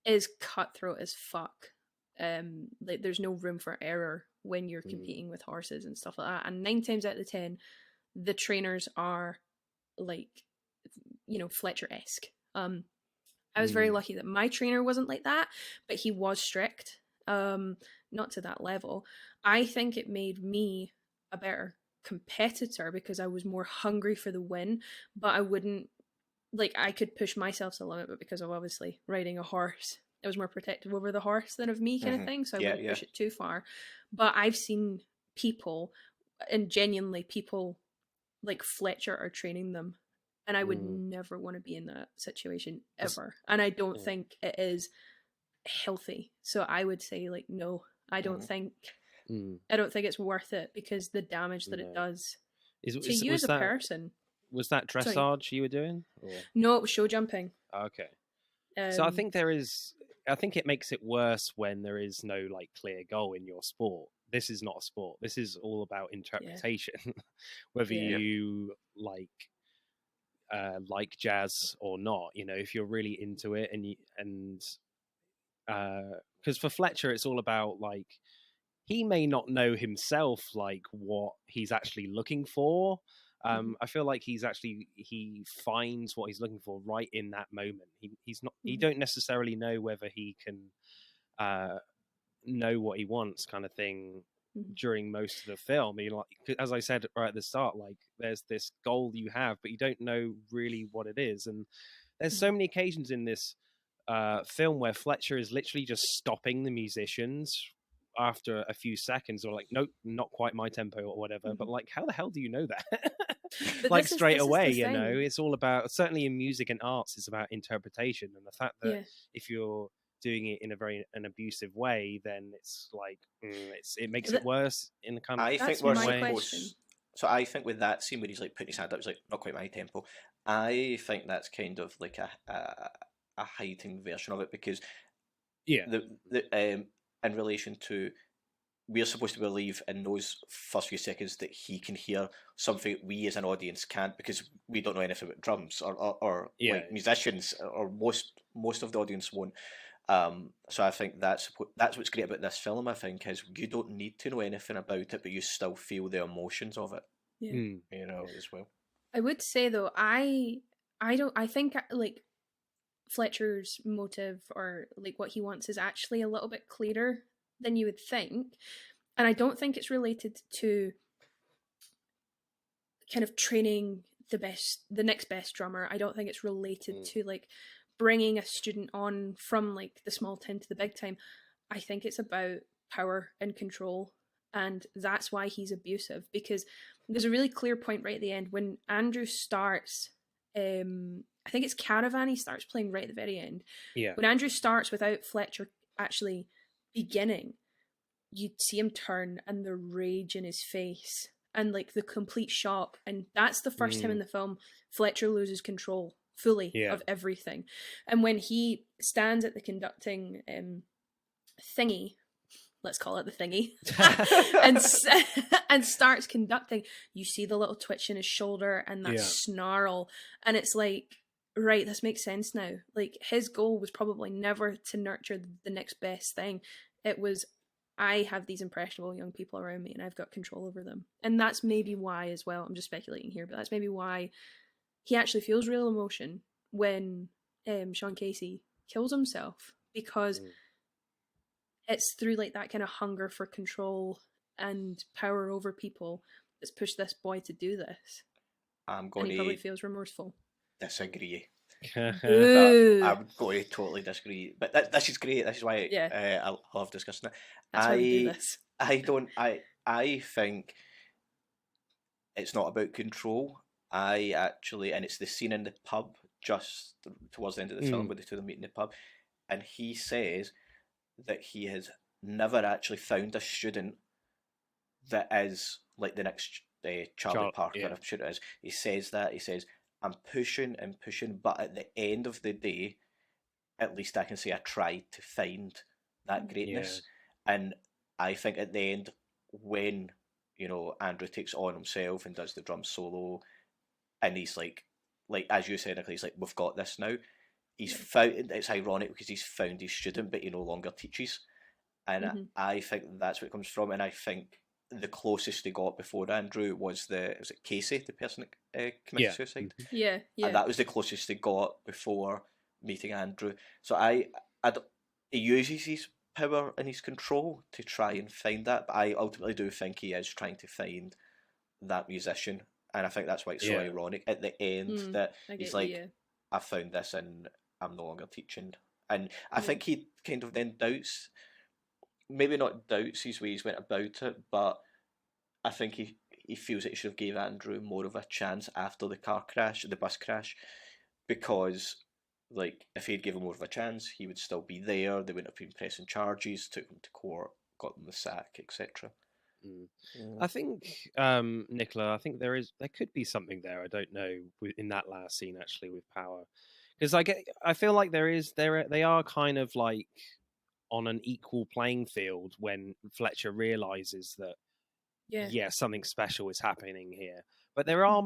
is cutthroat as fuck. Like, there's no room for error when you're competing with horses and stuff like that, and 9 times out of 10 the trainers are like, Fletcher-esque. I was very lucky that my trainer wasn't like that, but he was strict. Not to that level. I think it made me a better competitor because I was more hungry for the win, but I wouldn't like I could push myself to the limit, but because of obviously riding a horse, I was more protective over the horse than of me, kind of thing. So I wouldn't push it too far. But I've seen people, and genuinely people like Fletcher are training them, and I would never want to be in that situation ever. And I don't think it is healthy. So I would say like no, I don't think it's worth it, because the damage that it does to you as a person. Was that dressage you were doing? Or? No, it was show jumping. Okay. So I think it makes it worse when there is no like clear goal in your sport. This is not a sport. This is all about interpretation. Whether you like jazz or not, you know, if you're really into it, and because for Fletcher it's all about like, he may not know himself like what he's actually looking for. I feel like he finds what he's looking for right in that moment. He's not. He don't necessarily know whether he can know what he wants, kind of thing, during most of the film. Like, as I said right at the start, like there's this goal you have, but you don't know really what it is. And there's so many occasions in this film where Fletcher is literally just stopping the musicians after a few seconds, or like, nope, not quite my tempo or whatever. But like, how the hell do you know that? Like straight away, you know, it's all about, certainly in music and arts, it's about interpretation, and the fact that if you're doing it in an abusive way, then it's like it makes it worse in a kind of. I think we're so I think with that scene where he's like putting his hand up, it's like not quite my tempo. I think that's kind of like a heightened version of it, because the in relation to, we're supposed to believe in those first few seconds that he can hear something we as an audience can't, because we don't know anything about drums or like musicians, or most of the audience won't. So I think that's what's great about this film. I think is you don't need to know anything about it, but you still feel the emotions of it. You know, as well. I would say though, I think like Fletcher's motive, or like what he wants, is actually a little bit clearer than you would think, and I don't think it's related to kind of training the next best drummer. I don't think it's related to like bringing a student on from like the small time to the big time. I think it's about power and control, and that's why he's abusive, because there's a really clear point right at the end when Andrew starts. I think it's Caravan, he starts playing right at the very end. When Andrew starts without Fletcher actually beginning, you'd see him turn and the rage in his face and like the complete shock, and that's the first time in the film Fletcher loses control fully of everything. And when he stands at the conducting thingy, let's call it the thingy, and starts conducting, you see the little twitch in his shoulder and that snarl, and it's like, right, this makes sense now. Like, his goal was probably never to nurture the next best thing. It was, I have these impressionable young people around me and I've got control over them. And that's maybe why as well, I'm just speculating here, but that's maybe why he actually feels real emotion when Sean Casey kills himself, because it's through like that kind of hunger for control and power over people that's pushed this boy to do this. I'm going and he probably feels remorseful. Disagree. I'm going to totally disagree, but this is great. This is why I love discussing it. That's why we do this. I think it's not about control. I actually, and it's the scene in the pub just towards the end of the film where the two of them meet in the pub, and he says that he has never actually found a student that is like the next Charlie Parker. I'm sure it is. He says that. He says, I'm pushing and pushing, but at the end of the day, at least I can say I tried to find that greatness. And I think at the end, when, you know, Andrew takes on himself and does the drum solo, and he's like as you said, he's like, we've got this now. He's found, it's ironic because he's found his student, but he no longer teaches. And I think that's what it comes from. And I think the closest they got before Andrew was it Casey, the person that committed suicide? Yeah. And that was the closest they got before meeting Andrew. So he uses his power and his control to try and find that, but I ultimately do think he is trying to find that musician. And I think that's why it's so ironic at the end that he's like, I found this and I'm no longer teaching. And I think he kind of then doubts, maybe not doubts his ways went about it, but I think he feels that he should have gave Andrew more of a chance after the bus crash, because like if he'd given more of a chance, he would still be there. They wouldn't have been pressing charges, took him to court, got him the sack, etc. I think, Nicola, I think there could be something there. I don't know in that last scene actually with Power, because I feel like they are kind of like on an equal playing field when Fletcher realizes that something special is happening here. But there are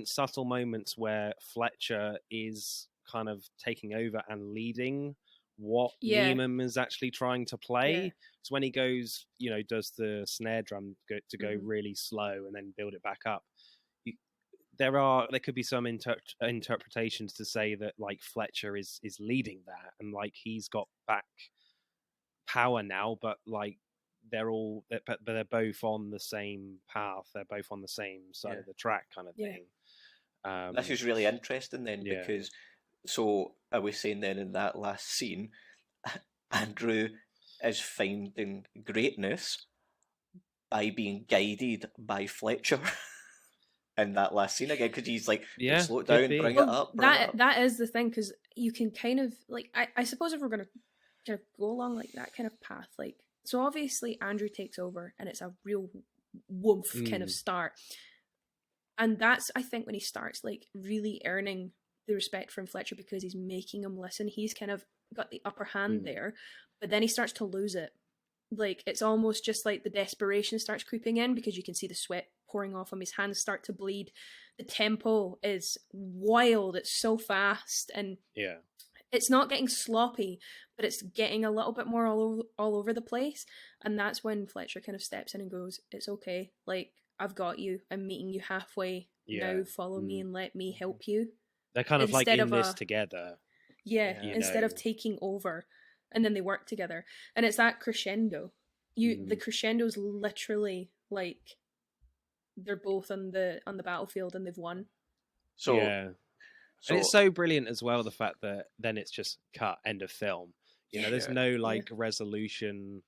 subtle moments where Fletcher is kind of taking over and leading what Neiman is actually trying to play. So when he goes, does the snare drum to go really slow and then build it back up, there could be some interpretations to say that like Fletcher is leading that, and like he's got back power now, but like they're both on the same path. They're both on the same side of the track, kind of thing. This is really interesting then, because so I was saying then in that last scene, Andrew is finding greatness by being guided by Fletcher. In that last scene again, because he's like, slow it down, bring it up. That is the thing, because you can kind of like, I suppose if we're gonna kind of go along like that kind of path, like, so obviously Andrew takes over and it's a real woof kind of start, and that's, I think, when he starts like really earning the respect from Fletcher, because he's making him listen. He's kind of got the upper hand there, but then he starts to lose it. Like, it's almost just like the desperation starts creeping in, because you can see the sweat pouring off him. His hands start to bleed. The tempo is wild. It's so fast, and it's not getting sloppy, but it's getting a little bit more all over the place. And that's when Fletcher kind of steps in and goes, "It's okay. Like, I've got you. I'm meeting you halfway. Now follow me and let me help you." They're kind of like in this together. Instead of taking over. And then they work together, and it's that crescendo. The crescendo's literally like they're both on the battlefield and they've won. So, and it's so brilliant as well, the fact that then it's just cut, end of film. There's no like resolution.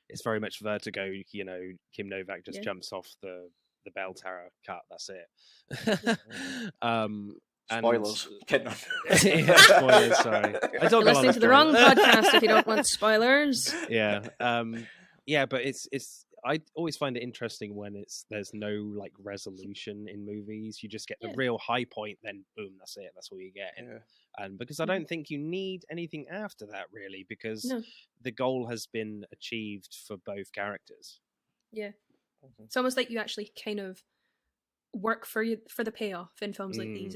It's very much Vertigo. Kim Novak just jumps off the bell tower. Cut. That's it. Spoilers. Spoilers, sorry. You're listening to the wrong podcast if you don't want spoilers. But it's I always find it interesting when there's no like resolution in movies. You just get the real high point, then boom, that's it. That's all you get. And because I don't think you need anything after that, really, because the goal has been achieved for both characters. Yeah. It's almost like you actually kind of work for the payoff in films like these,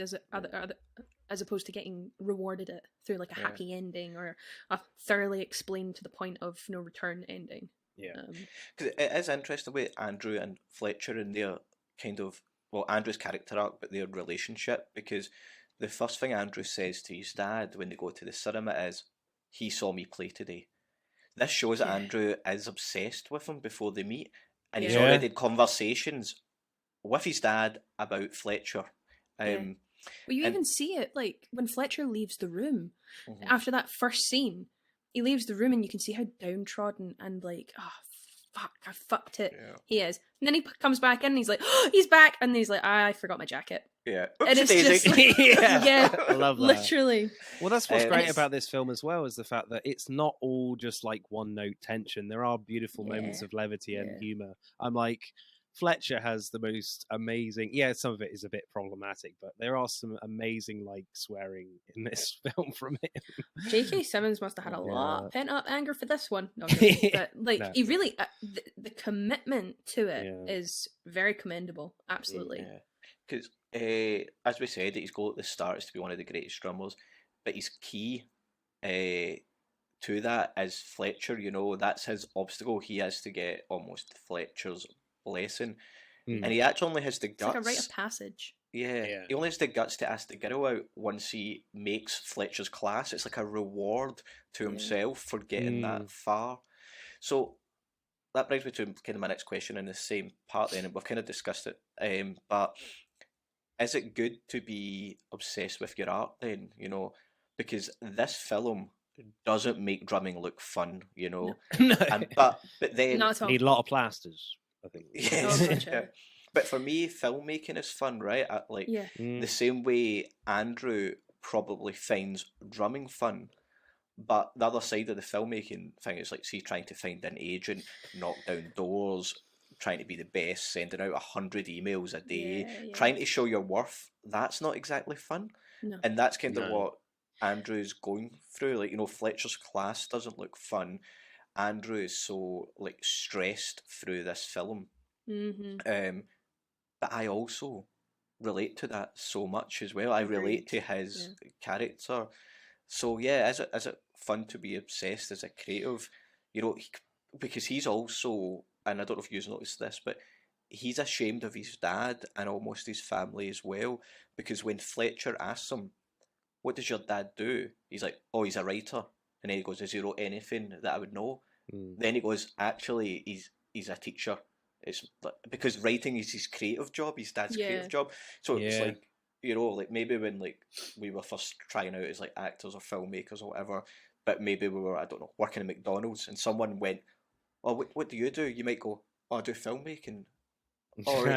as opposed to getting rewarded it through like a happy ending or a thoroughly explained to the point of no return ending. Because it is interesting with Andrew and Fletcher and their kind of, well, Andrew's character arc, but their relationship, because the first thing Andrew says to his dad when they go to the cinema is, "He saw me play today." This shows that Andrew is obsessed with him before they meet, and he's already had conversations with his dad about Fletcher. Well, you even see it like when Fletcher leaves the room after that first scene. He leaves the room and you can see how downtrodden and like, oh fuck, I fucked it he is. And then he comes back in and he's like, oh, he's back, and he's like, I forgot my jacket. Yeah, and it's just like, I love that. Literally. Well, that's what's great about this film as well, is the fact that it's not all just like one note tension. There are beautiful moments of levity and humor. I'm like, Fletcher has the most amazing, some of it is a bit problematic, but there are some amazing like swearing in this film from him. J.K. Simmons must have had a lot of pent up anger for this one. No, but like he really, the commitment to it is very commendable. Absolutely. Because as we said, his goal at the start is to be one of the greatest drummers, but his key to that is Fletcher. That's his obstacle. He has to get almost Fletcher's lesson, and he actually only has the guts. It's like a rite of passage. He only has the guts to ask the girl out once he makes Fletcher's class. It's like a reward to himself for getting that far. So that brings me to kind of my next question in the same part then, and we've kind of discussed it, but is it good to be obsessed with your art then, you know? Because this film doesn't make drumming look fun, you know? No. But then... Not at all. Need a lot of plasters, I think. Yes. gotcha. Yeah. But for me, filmmaking is fun, right? Like, the same way Andrew probably finds drumming fun. But the other side of the filmmaking thing is like, see, trying to find an agent, knock down doors, trying to be the best, sending out 100 emails a day, trying to show your worth. That's not exactly fun. No. And that's kind of what Andrew's going through. Like, you know, Fletcher's class doesn't look fun. Andrew is so like stressed through this film. But I also relate to that so much as well. I relate to his character. So yeah, is it fun to be obsessed as a creative? You know, because he's also, and I don't know if you've noticed this, but he's ashamed of his dad and almost his family as well. Because when Fletcher asks him, "What does your dad do?" He's like, "Oh, he's a writer." And then he goes, "Has he wrote anything that I would know?" Then he goes, "Actually, he's a teacher." It's because writing is his creative job, his dad's creative job. So it's like, you know, like maybe when like we were first trying out as like actors or filmmakers or whatever, but maybe we were, I don't know, working at McDonald's and someone went, "Oh, what do you do?" You might go, "Oh, I do filmmaking." Or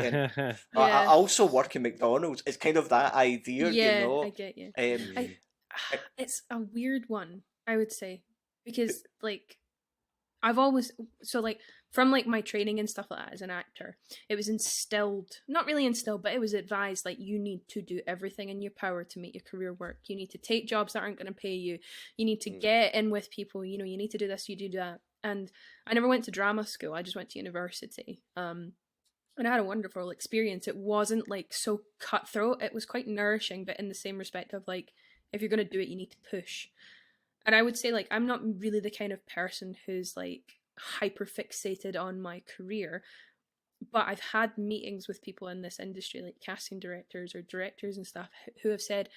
I also work in McDonald's. It's kind of that idea, you know. I get you. It's a weird one, I would say, because like I've always like from like my training and stuff like that as an actor, it was instilled, not really instilled, but it was advised like you need to do everything in your power to make your career work. You need to take jobs that aren't going to pay you. You need to get in with people. You know, you need to do this, you do that. And I never went to drama school. I just went to university. And I had a wonderful experience. It wasn't like so cutthroat. It was quite nourishing, but in the same respect of like, if you're going to do it, you need to push. And I would say like, I'm not really the kind of person who's like hyper fixated on my career, but I've had meetings with people in this industry, like casting directors or directors and stuff, who have said,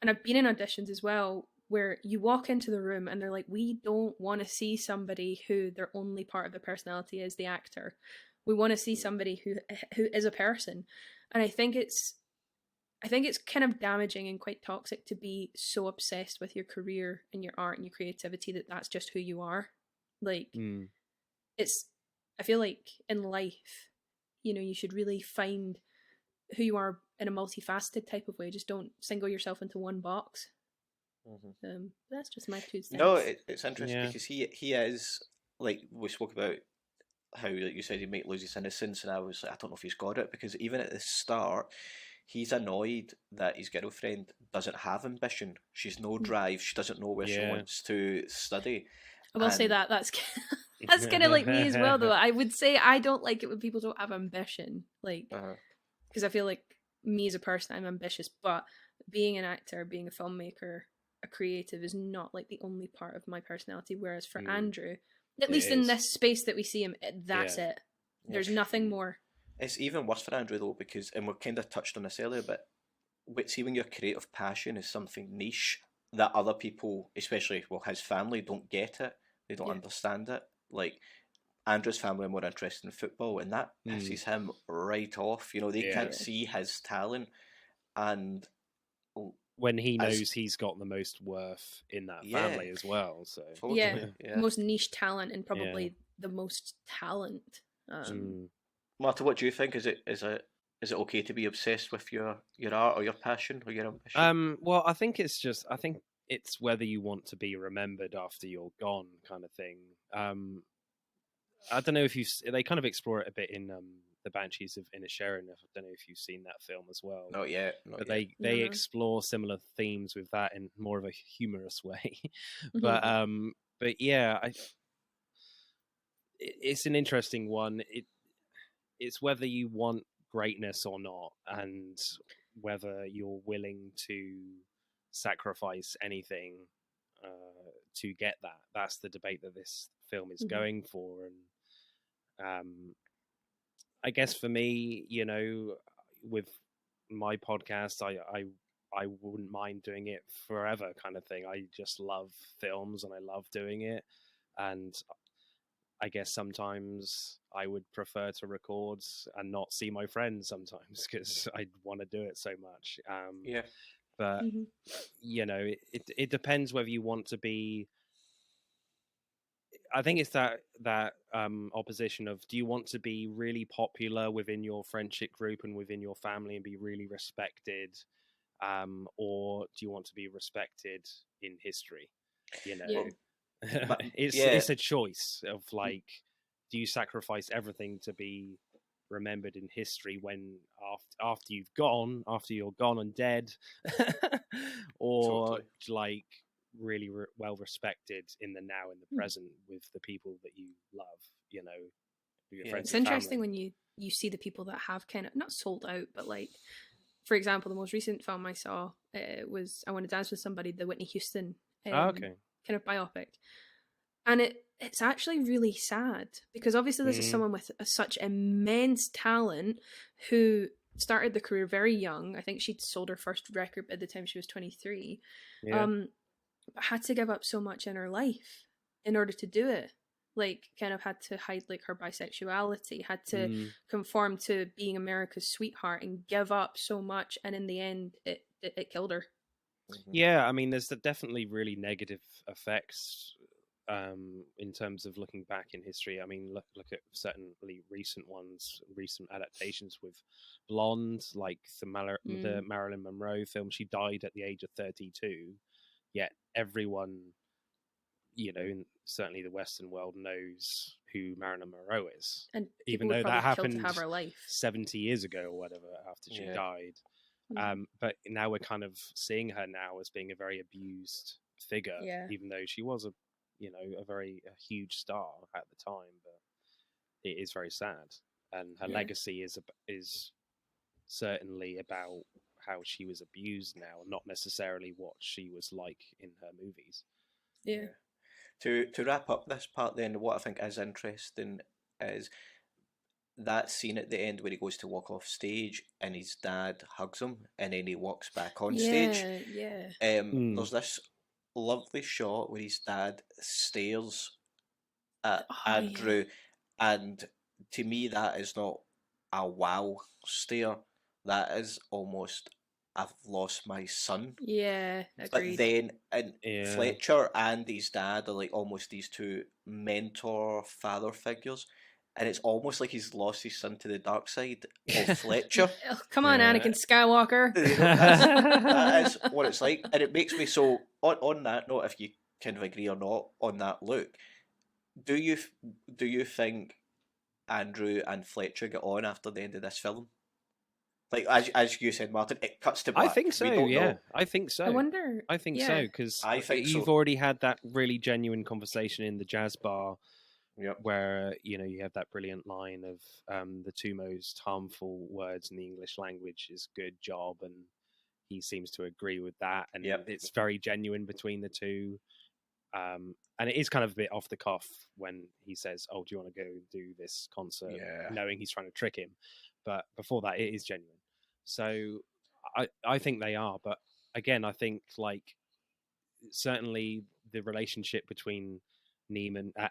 and I've been in auditions as well, where you walk into the room and they're like, we don't want to see somebody who their only part of their personality is the actor. We want to see somebody who is a person. And I think it's kind of damaging and quite toxic to be so obsessed with your career and your art and your creativity that that's just who you are. Like, I feel like in life, you know, you should really find who you are in a multifaceted type of way. Just don't single yourself into one box. That's just my 2 cents. No, it's interesting because he is, like we spoke about how, like you said, he might lose his innocence, and I was like, I don't know if he's got it, because even at the start, he's annoyed that his girlfriend doesn't have ambition. She's no drive. She doesn't know where she wants to study. I will say that's kind of like me as well, though. I would say I don't like it when people don't have ambition, like, because I feel like me as a person, I'm ambitious, but being an actor, being a filmmaker, a creative is not like the only part of my personality. Whereas for Andrew, at least in this space that we see him, that's it. There's nothing more. It's even worse for Andrew though, because, and we kind of touched on this earlier, but see, when your creative passion is something niche that other people, especially his family, don't get it. They don't understand it. Like, Andrew's family are more interested in football, and that pisses him right off. You know, they can't see his talent, and when he knows he's got the most worth in that family as well. So most niche talent and probably the most talent. Marta, what do you think? Is it okay to be obsessed with your art or your passion or your ambition? Well, I think it's whether you want to be remembered after you're gone, kind of thing. I don't know if they kind of explore it a bit in the Banshees of Inisherin. I don't know if you've seen that film as well. Not yet. They explore similar themes with that in more of a humorous way. But yeah, it's an interesting one. It's whether you want greatness or not, and whether you're willing to sacrifice anything to get that. That's the debate that this film is going for. And I guess for me, you know, with my podcast, I wouldn't mind doing it forever, kind of thing. I just love films and I love doing it. And I guess sometimes I would prefer to record and not see my friends sometimes because I want to do it so much. But you know, it depends whether you want to be. I think it's that opposition of, do you want to be really popular within your friendship group and within your family and be really respected, or do you want to be respected in history? You know, it's a choice of like, do you sacrifice everything to be remembered in history when after you're gone and dead, or like really well respected in the now and the present with the people that you love, you know, your friends. It's interesting when you see the people that have kind of not sold out, but like, for example, the most recent film I saw was I Want to Dance with Somebody, the Whitney Houston kind of biopic, and it's actually really sad because obviously this is someone with such immense talent who started the career very young. I think she'd sold her first record by the time she was 23. But had to give up so much in her life in order to do it. Like, kind of had to hide like her bisexuality, had to conform to being America's sweetheart and give up so much, and in the end it killed her. Yeah, I mean, there's definitely really negative effects in terms of looking back in history. I mean, look at certainly recent adaptations with Blonde, like the Marilyn Monroe film. She died at the age of 32, yet everyone, you know, certainly the Western world knows who Marilyn Monroe is, and even though that happened 70 years ago or whatever after she died. But now we're kind of seeing her now as being a very abused figure, even though she was a huge star at the time. But it is very sad, and her legacy is certainly about how she was abused now, not necessarily what she was like in her movies. To wrap up this part then, what I think is interesting is that scene at the end where he goes to walk off stage and his dad hugs him and then he walks back on stage. There's this lovely shot where his dad stares at Andrew, and to me that is not a wow stare. That is almost, I've lost my son. Yeah, agreed. But then, and Fletcher and his dad are like almost these two mentor father figures, and it's almost like he's lost his son to the dark side of Fletcher. Come on, Anakin Skywalker. That is what it's like, and it makes me so. On that note, if you kind of agree or not on that look, do you think Andrew and Fletcher get on after the end of this film? Like as you said, Martin, it cuts to black. I think so. Know. I think so. I wonder. I think so because you've so. Already had that really genuine conversation in the jazz bar, where you have that brilliant line of the two most harmful words in the English language is "good job," and he seems to agree with that, and it's very genuine between the two. And it is kind of a bit off the cuff when he says, "Oh, do you want to go do this concert?" knowing he's trying to trick him. But before that, it is genuine. So I think they are. But again, I think like certainly the relationship between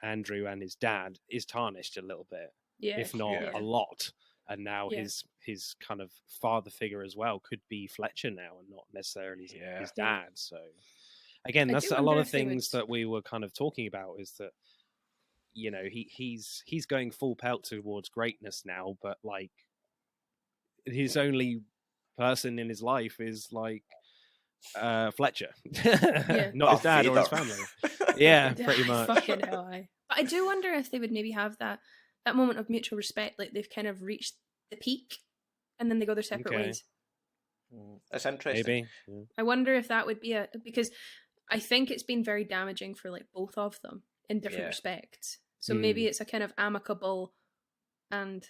Andrew and his dad is tarnished a little bit, if not a lot. And now his kind of father figure as well could be Fletcher now and not necessarily his dad. So again, that's a lot of things that we were kind of talking about, is that, you know, he's going full pelt towards greatness now, but like his only person in his life is like Fletcher, not his dad or his family. Pretty much. Fucking hell, But I do wonder if they would maybe have that moment of mutual respect, like they've kind of reached the peak and then they go their separate ways. That's interesting. Maybe. I wonder if that would be because I think it's been very damaging for like both of them in different respects. So maybe it's a kind of amicable and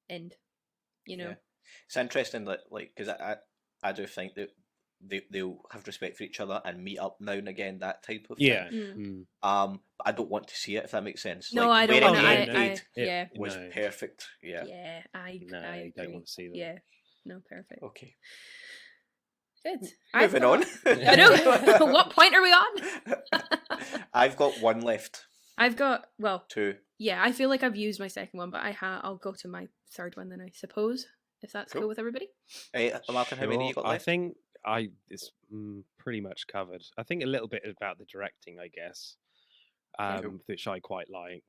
end, you know. It's interesting that, like, because I do think that they'll have respect for each other and meet up now and again, that type of thing. But I don't want to see it, if that makes sense. No, like, I don't want to. It was perfect. I agree. Don't want to see that. Yeah, no, perfect. Okay. Good. Moving on. I know. What point are we on? I've got one left. I've got, well, 2. yeah, I feel like I've used my second one, but I'll go to my third one then, I suppose, if that's cool with everybody. Malcolm, how many you got left? I think it's pretty much covered. I think a little bit about the directing, I guess, which I quite like.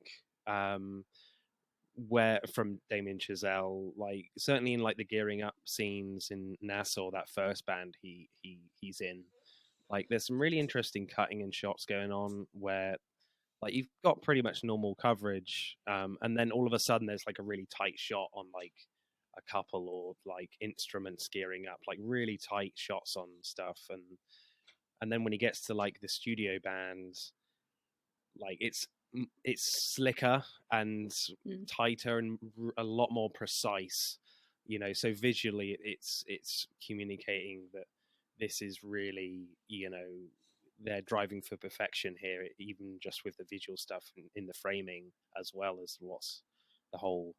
Where from Damien Chazelle, like certainly in like the gearing up scenes in Nassau, that first band he's in, like there's some really interesting cutting and shots going on where like you've got pretty much normal coverage, and then all of a sudden there's like a really tight shot on like a couple or like instruments gearing up, like really tight shots on stuff, and then when he gets to like the studio band, like it's slicker and tighter and a lot more precise, you know. So visually, it's communicating that this is really, you know, they're driving for perfection here, even just with the visual stuff in the framing, as well as what's the whole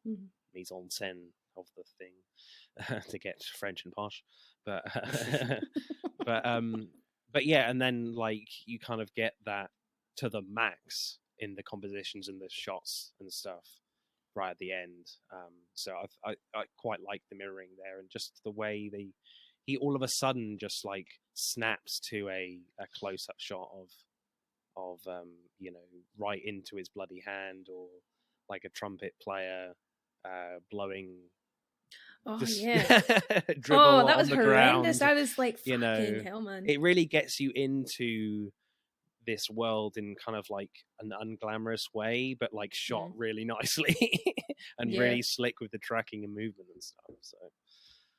mise en scène of the thing, to get French and posh, but but yeah, and then like you kind of get that to the max in the compositions and the shots and stuff right at the end. So I quite like the mirroring there, and just the way he all of a sudden just like snaps to a close-up shot of you know, right into his bloody hand, or like a trumpet player blowing. Oh just yeah! dribble that was on the horrendous. ground. I was like, you know, fucking hell, man. It really gets you into this world in kind of like an unglamorous way, but like shot really nicely and really slick with the tracking and movement and stuff. So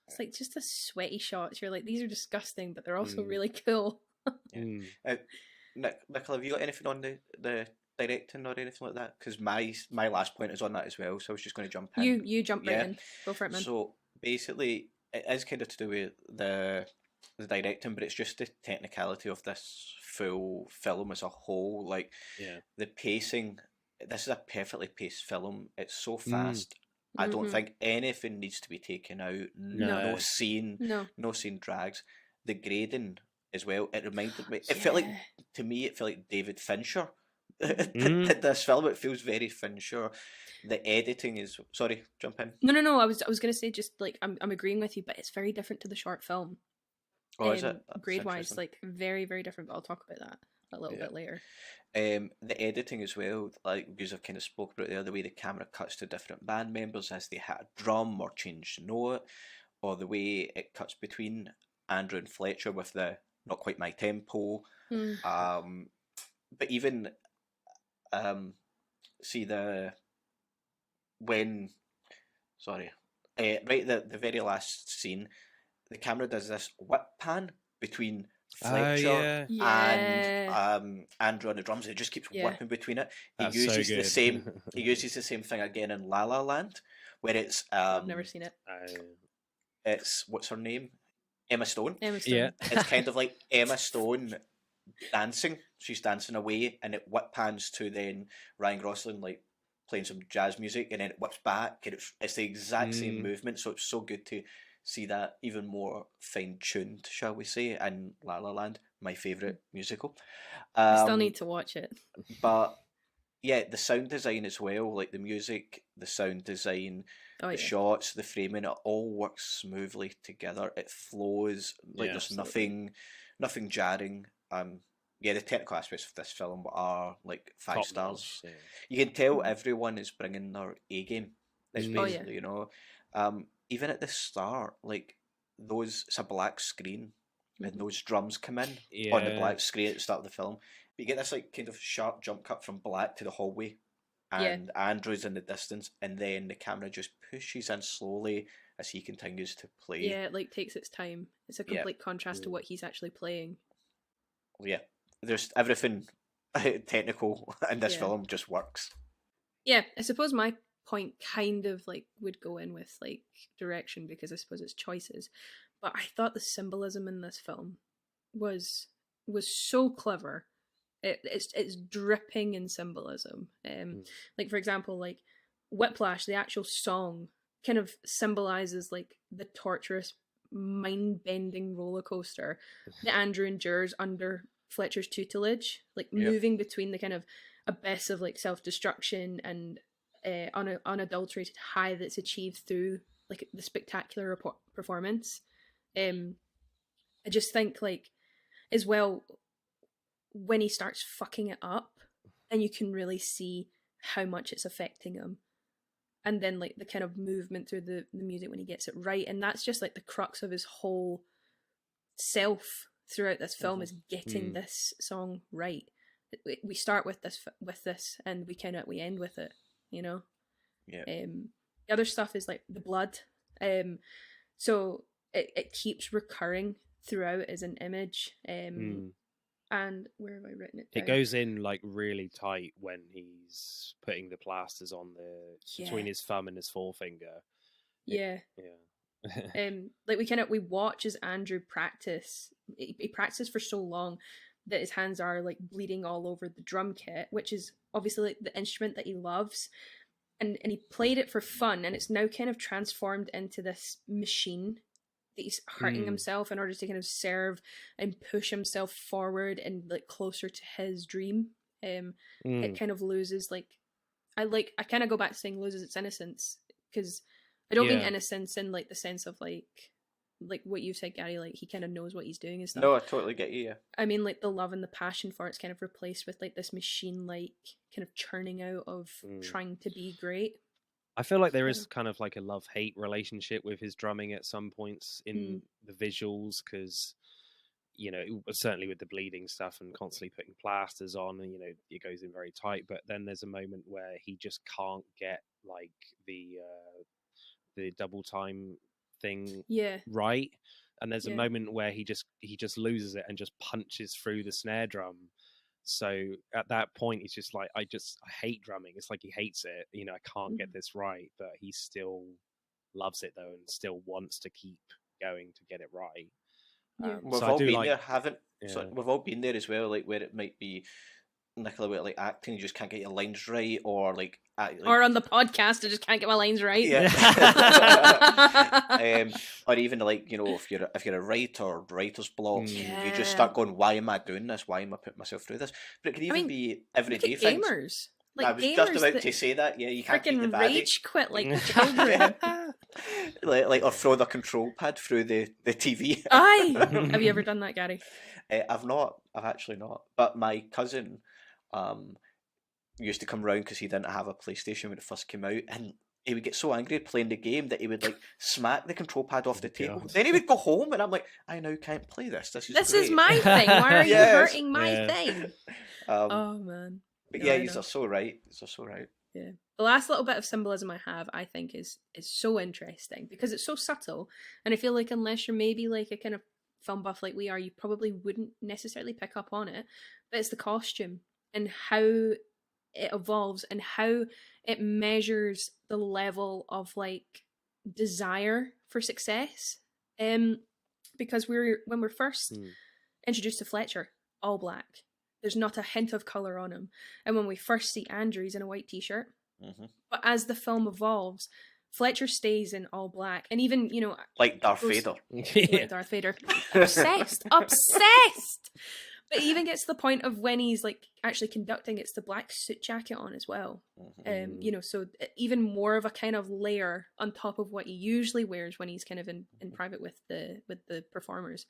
it's like just the sweaty shots. You're like, these are disgusting, but they're also really cool. Nicola, have you got anything on the directing or anything like that? Because my last point is on that as well, so I was just going to jump in. You jump right in. Go for it, man. So basically, it is kind of to do with the directing, but it's just the technicality of this full film as a whole. Like the pacing, this is a perfectly paced film. It's so fast. I don't think anything needs to be taken out. No scene drags. The grading as well. It reminded me. It felt like, to me, it felt like David Fincher. This film, it feels very Fincher. The editing is. Sorry, jump in. No. I was going to say, just like I'm agreeing with you, but it's very different to the short film. Oh, is it? Grade wise, like very, very different, but I'll talk about that a little bit later. The editing as well, like because I've kind of spoke about the way the camera cuts to different band members as they hit a drum or change the note, or the way it cuts between Andrew and Fletcher with the not quite my tempo. But even see the the very last scene, the camera does this whip pan between Fletcher and Andrew on the drums, and it just keeps whipping between it. He uses the same. He uses the same thing again in La La Land, where it's. I've never seen it. It's what's her name? Emma Stone. Yeah. It's kind of like Emma Stone dancing. She's dancing away, and it whip pans to then Ryan Gosling like playing some jazz music, and then it whips back, and it's the exact same movement. So it's so good to see that even more fine-tuned, shall we say, in La La Land, my favourite musical. I still need to watch it. But yeah, the sound design as well, like the music, the sound design, the shots, the framing, it all works smoothly together. It flows, like there's nothing jarring. The technical aspects of this film are like 5 stars. You can tell everyone is bringing their A game. It's basically, you know, even at the start, like it's a black screen, and those drums come in on the black screen at the start of the film. But you get this like kind of sharp jump cut from black to the hallway, and Andrew's in the distance, and then the camera just pushes in slowly as he continues to play. Yeah, it like takes its time. It's a complete contrast to what he's actually playing. Yeah, there's everything technical in this film just works. Yeah, I suppose my point kind of like would go in with like direction, because I suppose it's choices, but I thought the symbolism in this film was so clever. It's dripping in symbolism. Like for example, like Whiplash, the actual song kind of symbolizes like the torturous, mind-bending roller coaster that Andrew endures under Fletcher's tutelage, like moving between the kind of abyss of like self-destruction and unadulterated high that's achieved through like the spectacular performance. I just think like as well when he starts fucking it up and you can really see how much it's affecting him, and then like the kind of movement through the music when he gets it right, and that's just like the crux of his whole self throughout this film is getting this song right. We start with this and we end with it, you know. Yeah. The other stuff is like the blood, so it keeps recurring throughout as an image, and where have I written it down? It goes in like really tight when he's putting the plasters on between his thumb and his forefinger. Yeah. Like we watch as Andrew practice. He practices for so long that his hands are like bleeding all over the drum kit, which is obviously like the instrument that he loves. And he played it for fun, and it's now kind of transformed into this machine that he's hurting himself in order to kind of serve and push himself forward and like closer to his dream. It kind of loses I kind of go back to saying loses its innocence, because I don't mean innocence in like the sense of like what you said, Gary, like he kind of knows what he's doing and stuff. No, I totally get you. Yeah. I mean, like the love and the passion for it's kind of replaced with like this machine like kind of churning out of trying to be great. I feel like there is kind of like a love-hate relationship with his drumming at some points in the visuals, because, you know, certainly with the bleeding stuff and constantly putting plasters on, and, you know, it goes in very tight. But then there's a moment where he just can't get like the double time thing right. And there's a moment where he just loses it and just punches through the snare drum. So at that point, he's just like, I hate drumming. It's like he hates it. You know, I can't get this right, but he still loves it though, and still wants to keep going to get it right. We've all been there, haven't? So we've all been there as well, like where it might be Nicola, where like acting, you just can't get your lines right, or like or on the podcast, I just can't get my lines right. Yeah. Or even like, you know, if you're a writer, writer's block, you just start going, why am I doing this? Why am I putting myself through this? But it could even be everyday things. Gamers. Like I was just about to say that. Yeah, you can't keep the rage quit like children. like or throw the control pad through the TV. Aye. Have you ever done that, Gary? I've not. I've actually not. But my cousin used to come round because he didn't have a PlayStation when it first came out, and he would get so angry playing the game that he would like smack the control pad off the table. Then he would go home, and I'm like, I now can't play this. This is my thing. Why are you hurting my thing? Oh man. But no, you're so right. You're so right. Yeah. The last little bit of symbolism I have, I think, is so interesting because it's so subtle, and I feel like unless you're maybe like a kind of film buff like we are, you probably wouldn't necessarily pick up on it. But it's the costume and how it evolves and how it measures the level of like desire for success. Because when we're first introduced to Fletcher, all black. There's not a hint of colour on him. And when we first see Andrew, he's in a white t-shirt. But as the film evolves, Fletcher stays in all black. And even, you know... Like Darth Vader. Like Darth Vader. Obsessed! But it even gets to the point of when he's like actually conducting, it's the black suit jacket on as well. You know, so even more of a kind of layer on top of what he usually wears when he's kind of in private with the performers.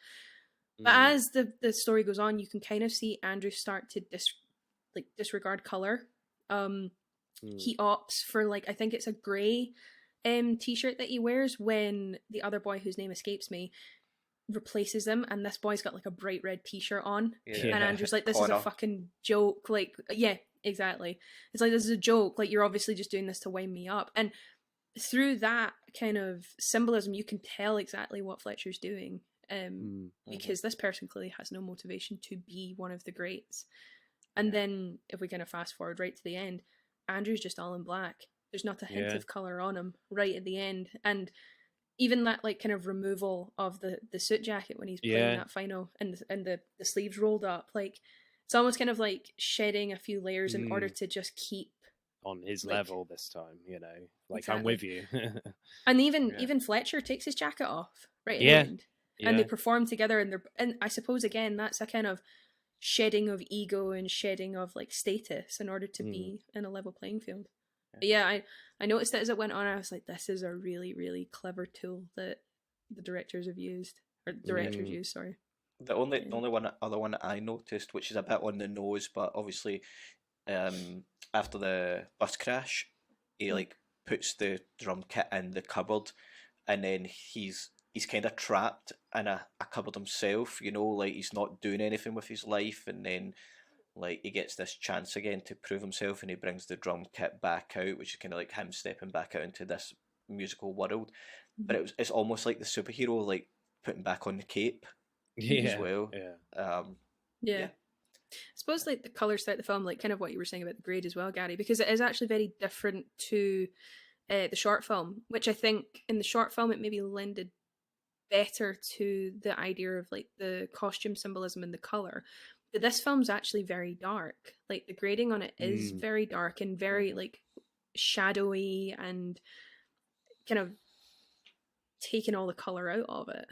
But as the story goes on, you can kind of see Andrew start to disregard color. He opts for like, I think it's a grey t-shirt that he wears when the other boy whose name escapes me replaces him, and this boy's got like a bright red t-shirt on, and Andrew's like, this is a fucking joke. Like, yeah, exactly. It's like, this is a joke. Like, you're obviously just doing this to wind me up. And through that kind of symbolism, you can tell exactly what Fletcher's doing. Because this person clearly has no motivation to be one of the greats. And then if we kind of fast forward right to the end, Andrew's just all in black. There's not a hint of colour on him right at the end. And even that like kind of removal of the suit jacket when he's playing that final and the sleeves rolled up, like it's almost kind of like shedding a few layers in order to just keep on his level this time, you know. Like, exactly. I'm with you. And even Fletcher takes his jacket off right at the end. And they perform together, and I suppose again that's a kind of shedding of ego and shedding of like status in order to be in a level playing field. But yeah, I noticed that as it went on, I was like, this is a really, really clever tool that the directors have used, or directors use, sorry. The only other one that I noticed, which is a bit on the nose, but obviously after the bus crash, he like puts the drum kit in the cupboard, and then he's kind of trapped in a cupboard himself, you know, like he's not doing anything with his life, and then like he gets this chance again to prove himself, and he brings the drum kit back out, which is kind of like him stepping back out into this musical world. But it's almost like the superhero like putting back on the cape as well. Yeah. I suppose like the colours throughout the film, like kind of what you were saying about the grade as well, Gary, because it is actually very different to the short film, which I think in the short film it maybe lended better to the idea of like the costume symbolism and the colour. But this film's actually very dark. Like the grading on it is very dark and very like shadowy and kind of taking all the colour out of it.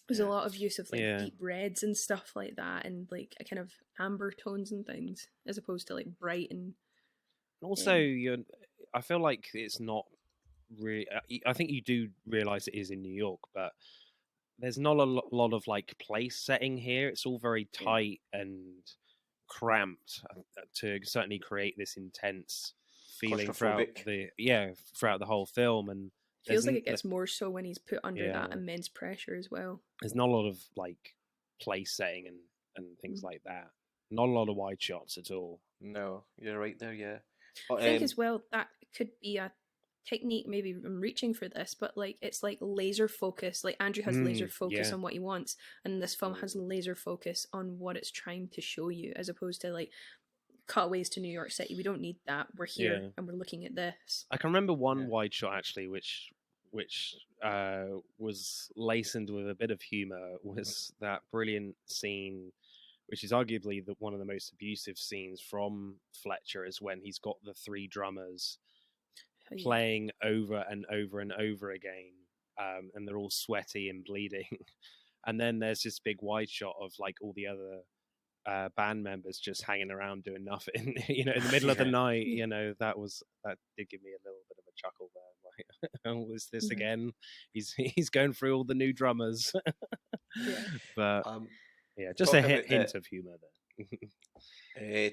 There's a lot of use of like deep reds and stuff like that, and like a kind of amber tones and things, as opposed to like bright and. Also, I feel like it's not really. I think you do realize it is in New York, but there's not a lot of like place setting here. It's all very tight and cramped to certainly create this intense feeling throughout the whole film. And feels like it gets more so when he's put under that immense pressure as well. There's not a lot of like place setting and things like that. Not a lot of wide shots at all. No, you're right there. Yeah, I think as well that could be a technique. Maybe I'm reaching for this, but like it's like laser focus. Like Andrew has laser focus on what he wants, and this film has laser focus on what it's trying to show you, as opposed to like cutaways to New York City. We don't need that. We're here and we're looking at this. I can remember one wide shot actually, which was laced with a bit of humor. Was that brilliant scene, which is arguably one of the most abusive scenes from Fletcher, is when he's got the three drummers playing over and over and over again, and they're all sweaty and bleeding. And then there's this big wide shot of like all the other band members just hanging around doing nothing, you know, in the middle of the night. You know, that did give me a little bit of a chuckle there. Like, oh, is this again? He's going through all the new drummers. But just a hint of humour there.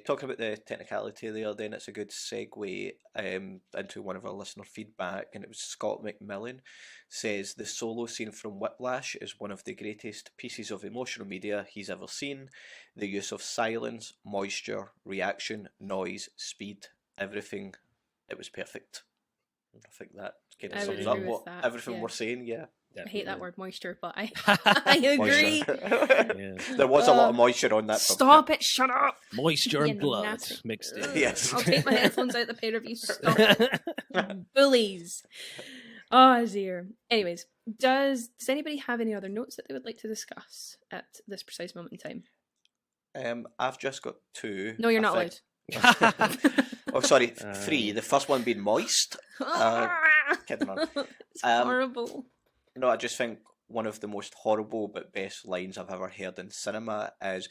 Talking about the technicality there, then it's a good segue into one of our listener feedback, and it was Scott McMillan says the solo scene from Whiplash is one of the greatest pieces of emotional media he's ever seen. The use of silence, moisture, reaction, noise, speed, everything, it was perfect. I think that kind of sums up everything we're saying. Yeah. I hate that word moisture, but I agree. There was a lot of moisture on that. Stop it! Shut up! Moisture and blood mixed in. Yes. I'll take my headphones out the pair of you. Stop it. Bullies. Oh dear. Anyways, does anybody have any other notes that they would like to discuss at this precise moment in time? I've just got two. No, you're not allowed. Oh, sorry, three. The first one being moist. Kidding on. It's horrible. No, I just think one of the most horrible but best lines I've ever heard in cinema is,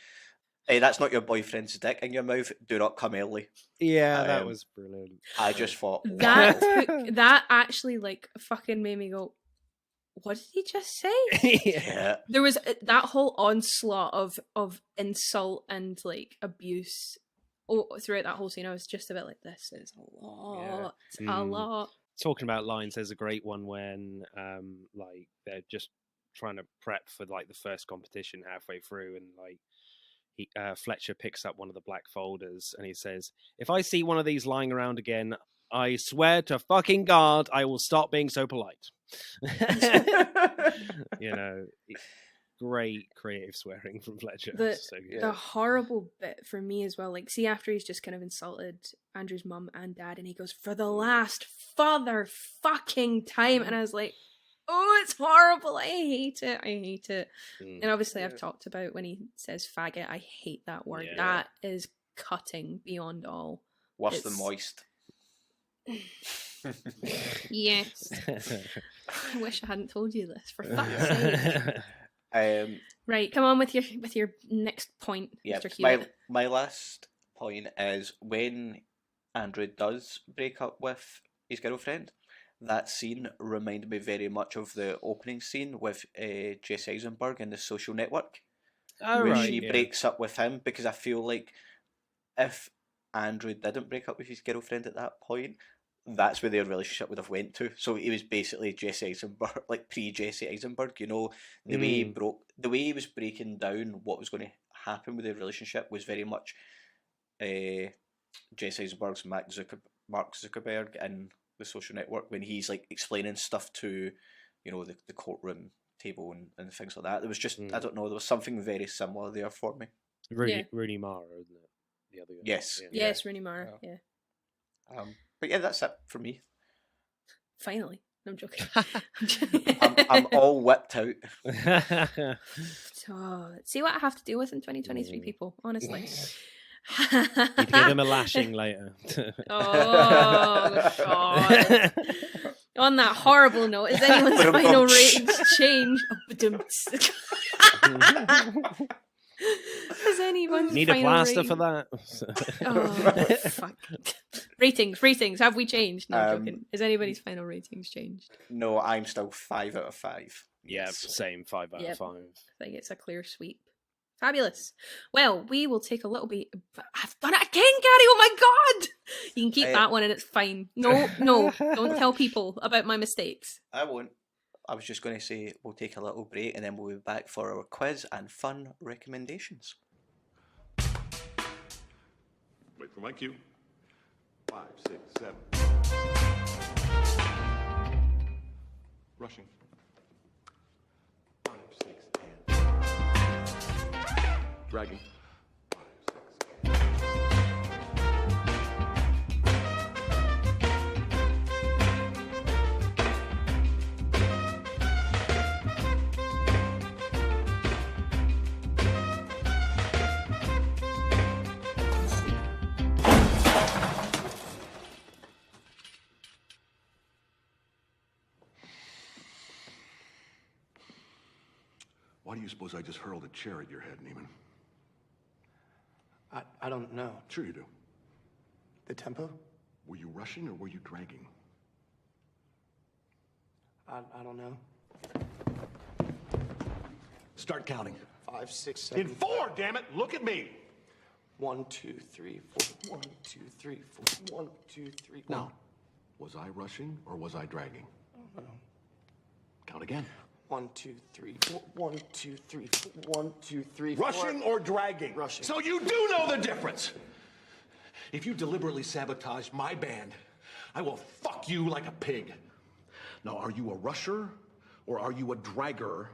"Hey, that's not your boyfriend's dick in your mouth. Do not come early." Yeah, that was brilliant. I just thought that actually like fucking made me go, what did he just say? Yeah. There was that whole onslaught of insult and like abuse throughout that whole scene. I was just a bit like, this is a lot. A lot. Talking about lines, there's a great one when like they're just trying to prep for like the first competition halfway through, and like Fletcher picks up one of the black folders and he says, "If I see one of these lying around again, I swear to fucking God I will stop being so polite." You know, great creative swearing from Fletcher. The horrible bit for me as well, like, see, after he's just kind of insulted Andrew's mum and dad, and he goes, "For the last father fucking time," and I was like, oh, it's horrible. I hate it. And obviously I've talked about when he says faggot. I hate that word. That is cutting beyond all. Worse than moist. Yes. I wish I hadn't told you this, for fuck's sake. Right, come on with your next point, Yeah, Mr. Hewitt. my last point is when Andrew does break up with his girlfriend, that scene reminded me very much of the opening scene with Jesse Eisenberg in The Social Network, where she breaks up with him, because I feel like if Andrew didn't break up with his girlfriend at that point, that's where their relationship would have went to. So he was basically Jesse Eisenberg, like pre-Jesse Eisenberg, you know, the way he was breaking down what was going to happen with their relationship was very much Jesse Eisenberg's Mark Zuckerberg in The Social Network, when he's like explaining stuff to, you know, the courtroom table and things like that. There was just, I don't know, there was something very similar there for me. Rooney Mara, isn't it? The other guy. Yes. Yeah. Yes, Rooney Mara, yeah. But yeah, that's it for me. Finally. No, I'm joking. I'm all whipped out. Oh, see what I have to deal with in 2023, people, honestly. You'd give him a lashing later. Oh, God. On that horrible note, is anyone's final ratings changed? Has anyone's Need a final plaster rating... for that? Oh, fuck. Ratings. Have we changed? No, I'm joking. Has anybody's final ratings changed? No, I'm still 5 out of 5. Yeah, same 5 out of 5. I think it's a clear sweep. Fabulous. Well, we will take a little bit. I've done it again, Gary. Oh my God! You can keep that one, and it's fine. No, don't tell people about my mistakes. I won't. I was just going to say we'll take a little break, and then we'll be back for our quiz and fun recommendations. Wait for my cue. 5, 6, 7. Rushing. 5, 6, and dragging. 5, 6. Why do you suppose I just hurled a chair at your head, Neiman? I don't know. Sure you do. The tempo? Were you rushing or were you dragging? I don't know. Start counting. 5, 6, 7. In 4, damn it! Look at me. 1, 2, 3, 4. 1, 2, 3, 4. 1, 2, 3. Now, was I rushing or was I dragging? I don't know. Count again. 1, 2, 3, 4. 1, 2, 3, 4. 1, 2, 3, 4. Rushing or dragging? Rushing. So you do know the difference. If you deliberately sabotage my band, I will fuck you like a pig. Now, are you a rusher or are you a dragger?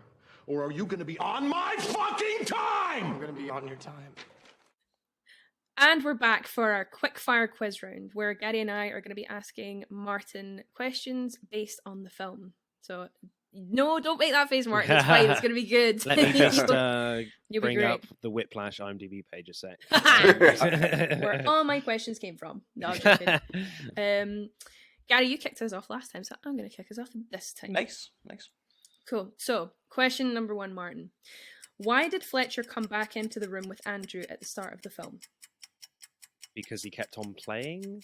Or are you going to be on my fucking time? I'm going to be on your time. And we're back for our quick fire quiz round, where Gary and I are going to be asking Martin questions based on the film. So, no, don't make that face, Martin. It's fine. It's going to be good. Let me just You'll bring be great. up the Whiplash IMDb page a sec. Where all my questions came from. No, I'm joking. Gary, you kicked us off last time, so I'm going to kick us off this time. Nice. Cool. So, question number 1, Martin. Why did Fletcher come back into the room with Andrew at the start of the film? Because he kept on playing?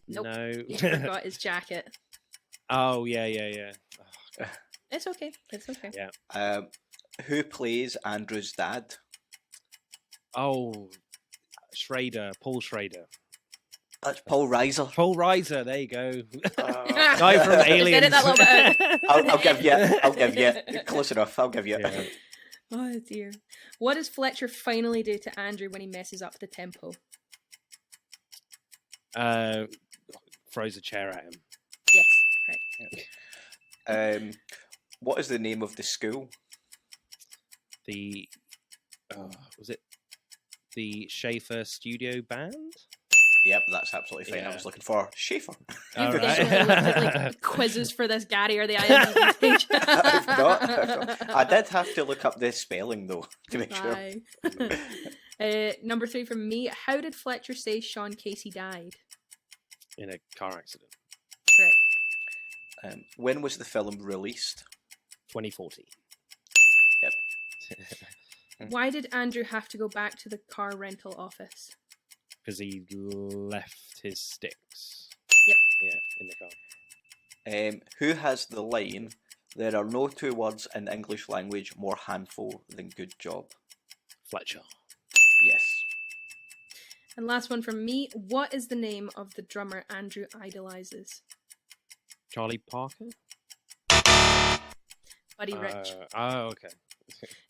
Nope. No. He forgot his jacket. Oh, yeah. Oh, It's okay. yeah. Who plays Andrew's dad? Oh, Paul Schrader. That's Paul Reiser. Paul Reiser, there you go. Guy from Aliens. That little bit out. I'll give you. Close enough. I'll give you. Yeah. Oh dear. What does Fletcher finally do to Andrew when he messes up the tempo? Throws a chair at him. Yes, correct. What is the name of the school? Was it the Schaefer Studio Band? Yep, that's absolutely fine. Yeah. I was looking for Schaefer. You've right. definitely looked at like quizzes for this Gary or the IMDb page. I've not. I did have to look up the spelling though to make sure. Number 3 from me. How did Fletcher say Sean Casey died? In a car accident. Correct. When was the film released? 2040. Why did Andrew have to go back to the car rental office? Because he left his sticks. Yep. Yeah, in the car. Who has the line, "There are no two words in the English language more handful than good job"? Fletcher. Yes. And last one from me. What is the name of the drummer Andrew idolizes? Charlie Parker? Buddy Rich. Oh, okay.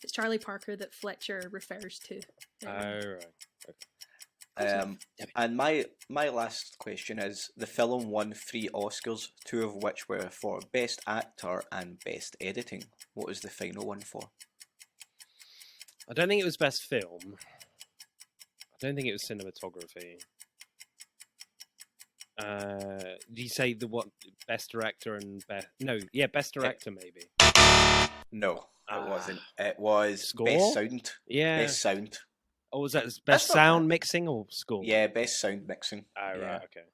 It's Charlie Parker that Fletcher refers to. Oh, right. And my last question is: the film won 3 Oscars, 2 of which were for Best Actor and Best Editing. What was the final one for? I don't think it was best film. I don't think it was cinematography. Did you say best director and best? No, yeah, best director maybe. No, it wasn't. It was Score? Best Sound. Yeah. Best Sound. Oh, was that That's best not sound bad. mixing or score? Yeah, Best Sound Mixing. Oh, Yeah. right, okay.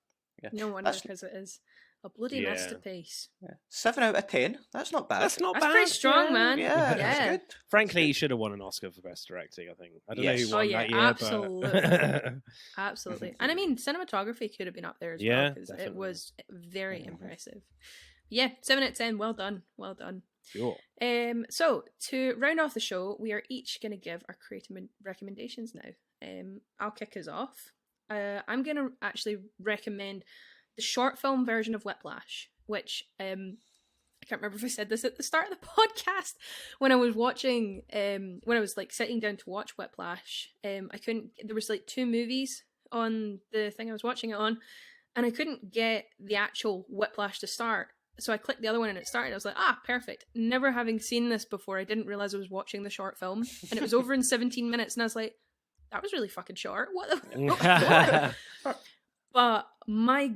Yeah. No wonder, because it is a bloody Yeah. masterpiece. 7 out of 10. That's not bad. That's not That's bad. pretty strong, man. Yeah, Yeah. that's good. Frankly, he should have won an Oscar for best directing, I think. I don't know Yes. who won Oh, yeah, that year, absolutely. but... Absolutely. And I mean, cinematography could have been up there as Yeah, well, because it definitely. was very impressive. Yeah, 7 out of 10. Well done. Well done. Sure. So to round off the show, we are each going to give our creative recommendations now. I'll kick us off. I'm going to actually recommend the short film version of Whiplash, which I can't remember if I said this at the start of the podcast. When I was watching, when I was like sitting down to watch Whiplash, I couldn't. There was like 2 movies on the thing I was watching it on, and I couldn't get the actual Whiplash to start. So I clicked the other one and it started. I was like, perfect. Never having seen this before, I didn't realize I was watching the short film, and it was over in 17 minutes, and I was like, that was really fucking short. What the what? But my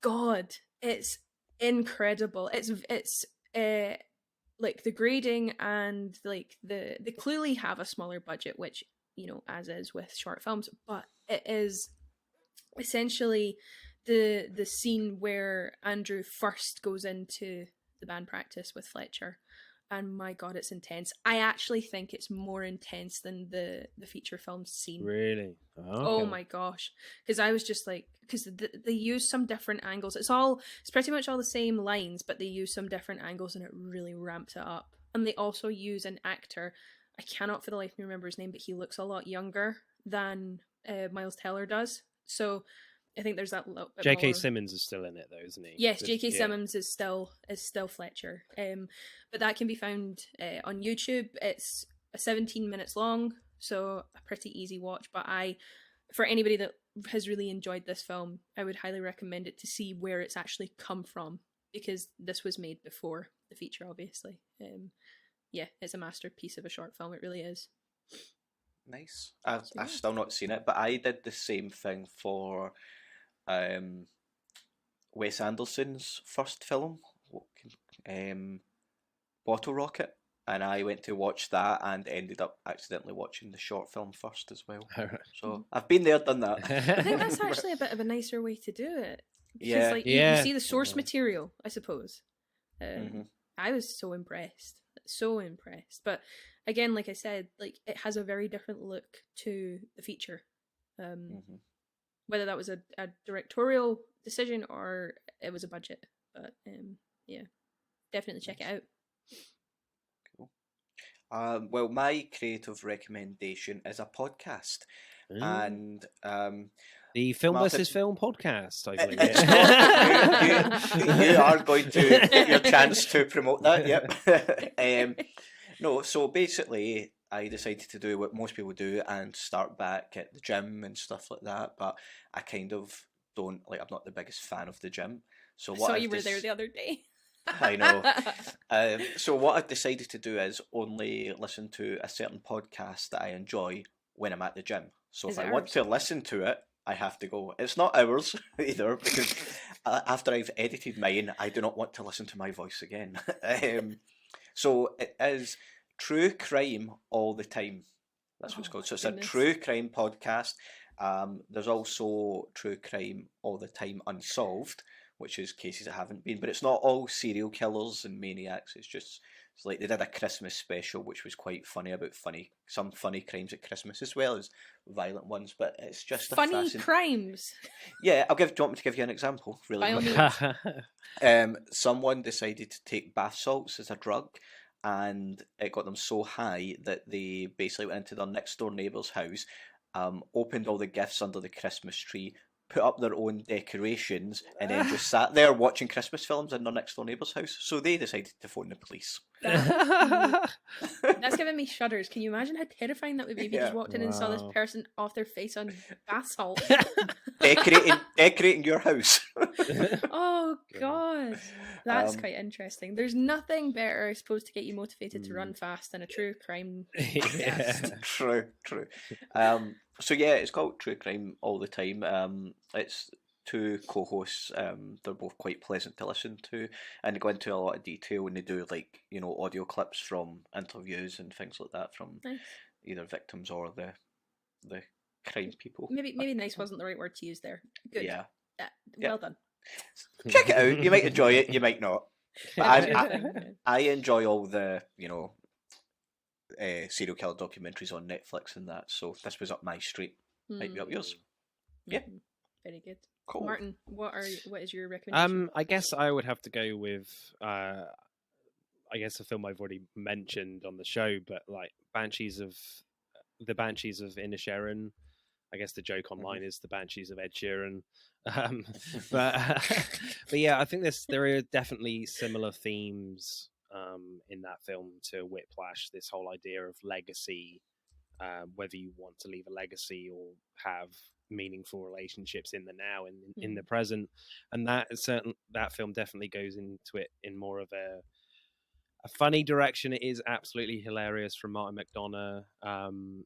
God, it's incredible. It's like the grading and like they clearly have a smaller budget, which, you know, as is with short films, but it is essentially the scene where Andrew first goes into the band practice with Fletcher. And my God, it's intense. I actually think it's more intense than the feature film scene. Really? Oh my gosh. Because I was just like, because they use some different angles. It's pretty much all the same lines, but they use some different angles and it really ramps it up. And they also use an actor. I cannot for the life of me remember his name, but he looks a lot younger than Miles Teller does. So I think there's that little bit J.K. more... Simmons is still in it, though, isn't he? Yes, J.K. Simmons is still Fletcher. But that can be found on YouTube. It's 17 minutes long, so a pretty easy watch. But for anybody that has really enjoyed this film, I would highly recommend it to see where it's actually come from, because this was made before the feature, obviously. Yeah, it's a masterpiece of a short film. It really is. Nice. I've still not seen it, but I did the same thing for Wes Anderson's first film, Bottle Rocket, and I went to watch that and ended up accidentally watching the short film first as well. So I've been there, done that. I think that's actually a bit of a nicer way to do it. Because, Yeah. like, you see the source material, I suppose. I was so impressed. But again, like I said, like it has a very different look to the feature. Whether that was a directorial decision or it was a budget. But yeah, definitely check it out. Cool. Well, my creative recommendation is a podcast. And the Film Martin, versus Film podcast, I believe. you are going to get your chance to promote that. Yep. No, so basically, I decided to do what most people do and start back at the gym and stuff like that. But I kind of don't I'm not the biggest fan of the gym. So what I saw you were there the other day. I know. So what I've decided to do is only listen to a certain podcast that I enjoy when I'm at the gym. So if I want to listen to it, I have to go. It's not ours either, because after I've edited mine, I do not want to listen to my voice again. So it is True Crime All the Time. That's what it's called. So it's a true crime podcast. There's also True Crime All the Time Unsolved, which is cases that haven't been, but it's not all serial killers and maniacs. It's just It's like they did a Christmas special, which was quite funny about some funny crimes at Christmas as well as violent ones. But it's just Funny crimes. Yeah, do you want me to give you an example? Really By all quickly? means. Someone decided to take bath salts as a drug, and it got them so high that they basically went into their next door neighbour's house, opened all the gifts under the Christmas tree, put up their own decorations, and then just sat there watching Christmas films in their next door neighbour's house. So they decided to phone the police. That's giving me shudders. Can you imagine how terrifying that would be if you just walked in and saw this person off their face on bath salt? decorating your house. Oh God, that's quite interesting. There's nothing better, I suppose, to get you motivated to run fast than a true crime. True. So yeah, it's called True Crime All the Time. It's two co-hosts. They're both quite pleasant to listen to, and they go into a lot of detail, and they do audio clips from interviews and things like that from either victims or the crime people. Maybe nice wasn't the right word to use there. Good. Yeah. Well done. Check it out. You might enjoy it. You might not. But I enjoy all the serial killer documentaries on Netflix and that. So this was up my street. Might be up yours. Yeah. Very good. Cool. Martin, what is your recommendation? I guess I would have to go with a film I've already mentioned on the show, but like Banshees of Inisherin. I guess the joke online is the Banshees of Ed Sheeran. But yeah, I think there are definitely similar themes in that film to Whiplash. This whole idea of legacy, whether you want to leave a legacy or have meaningful relationships in the now and in the present, and that film definitely goes into it in more of a funny direction. It is absolutely hilarious from Martin McDonagh.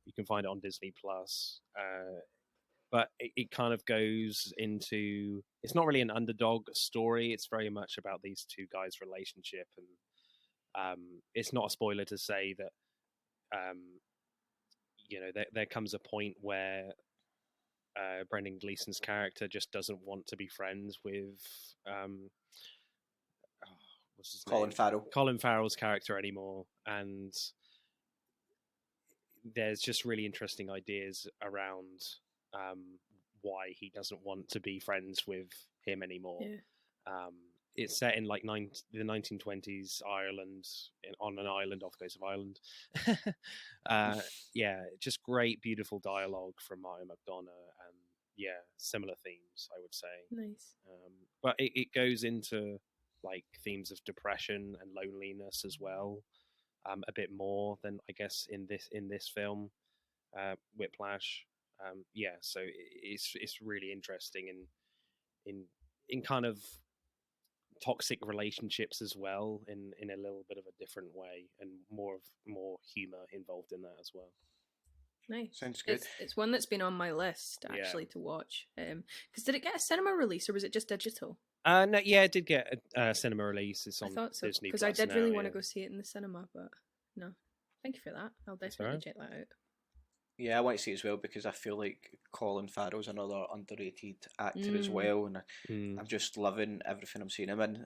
You can find it on Disney Plus. But it kind of goes into, it's not really an underdog story. It's very much about these two guys' relationship, and it's not a spoiler to say that there comes a point where Brendan Gleeson's character just doesn't want to be friends with what's his name? Colin Farrell's character anymore, and there's just really interesting ideas around why he doesn't want to be friends with him anymore. Yeah. It's set in like the 1920s Ireland, on an island off the coast of Ireland. Yeah, just great, beautiful dialogue from Martin McDonagh, and yeah, similar themes, I would say. Nice. But it goes into like themes of depression and loneliness as well, a bit more than I guess in this film, Whiplash. Yeah, so it's really interesting in kind of toxic relationships as well, in a little bit of a different way, and more humor involved in that as well. Nice. Sounds good. It's one that's been on my list actually to watch. Because did it get a cinema release or was it just digital? No, yeah, it did get a cinema release. It's on Disney because Plus I did now, really want to go see it in the cinema, but no. Thank you for that. I'll definitely check that out. Yeah, I want to see it as well because I feel like Colin Farrell's another underrated actor as well, and I'm just loving everything I'm seeing him in.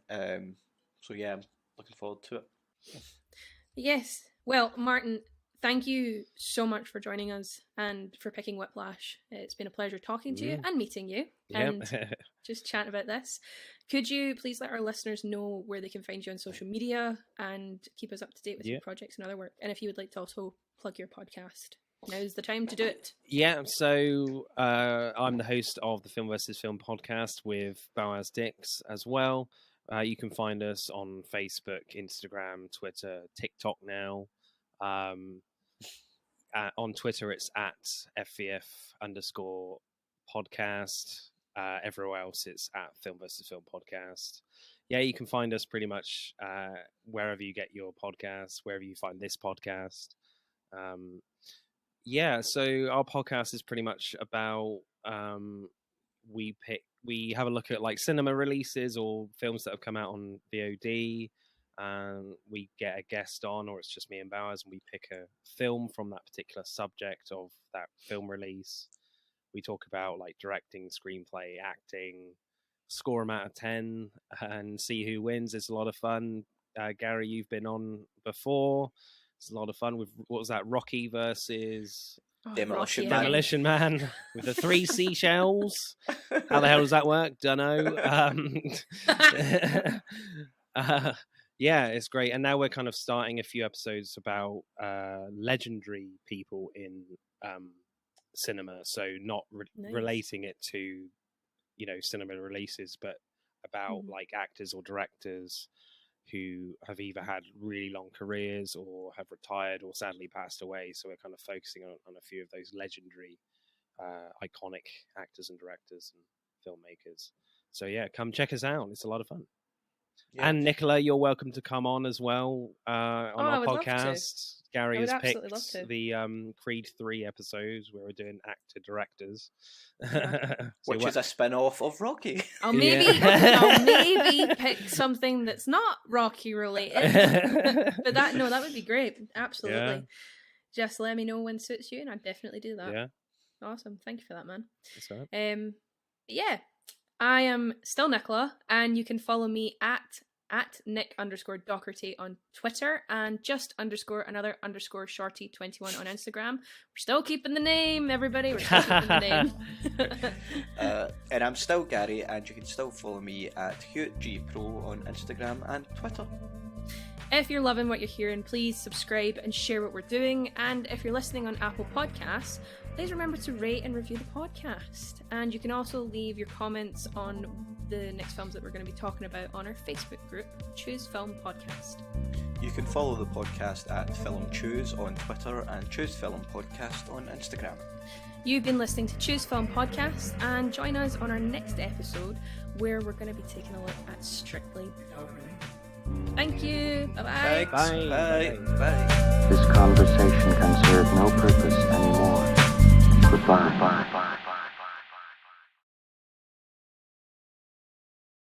So yeah, I'm looking forward to it. Yes. Well, Martin, thank you so much for joining us and for picking Whiplash. It's been a pleasure talking to you and meeting you and just chatting about this. Could you please let our listeners know where they can find you on social media and keep us up to date with your projects and other work? And if you would like to also plug your podcast, now's the time to do it. Yeah, so I'm the host of the Film vs. Film podcast with Boaz Dix as well. You can find us on Facebook, Instagram, Twitter, TikTok now. On Twitter, it's at FVF_podcast. Everywhere else, it's at Film vs. Film podcast. Yeah, you can find us pretty much wherever you get your podcasts, wherever you find this podcast. Yeah, so our podcast is pretty much about we have a look at like cinema releases or films that have come out on VOD, and we get a guest on, or it's just me and Bowers, and we pick a film from that particular subject of that film release. We talk about like directing, screenplay, acting, score them out of 10, and see who wins. It's a lot of fun. Gary, you've been on before. It's a lot of fun with, what was that, Rocky versus Demolition Man with the 3 seashells. How the hell does that work? Dunno. Yeah, it's great. And now we're kind of starting a few episodes about legendary people in cinema. So not relating it to, cinema releases, but about like actors or directors who have either had really long careers or have retired or sadly passed away. So we're kind of focusing on a few of those legendary, iconic actors and directors and filmmakers. So yeah, come check us out. It's a lot of fun. Yeah. And Nicola, you're welcome to come on as well on our podcast. Gary has picked the Creed 3 episodes where we're doing actor directors, which is a spin-off of Rocky. I'll maybe pick something that's not Rocky related, but that would be great. Absolutely. Yeah. Just let me know when suits you, and I'd definitely do that. Yeah. Awesome. Thank you for that, man. That's right. Yeah. I am still Nicola, and you can follow me at Nick_Docherty on Twitter and _another_shorty21 on Instagram. We're still keeping the name, everybody. We're still keeping the name. And I'm still Gary, and you can still follow me at HughGPro on Instagram and Twitter. If you're loving what you're hearing, please subscribe and share what we're doing. And if you're listening on Apple Podcasts, please remember to rate and review the podcast. And you can also leave your comments on the next films that we're going to be talking about on our Facebook group, Choose Film Podcast. You can follow the podcast at Film Choose on Twitter and Choose Film Podcast on Instagram. You've been listening to Choose Film Podcast, and join us on our next episode where we're going to be taking a look at Strictly. Thank you. Bye-bye. Bye. Bye. Bye. This conversation can serve no purpose anymore. Goodbye.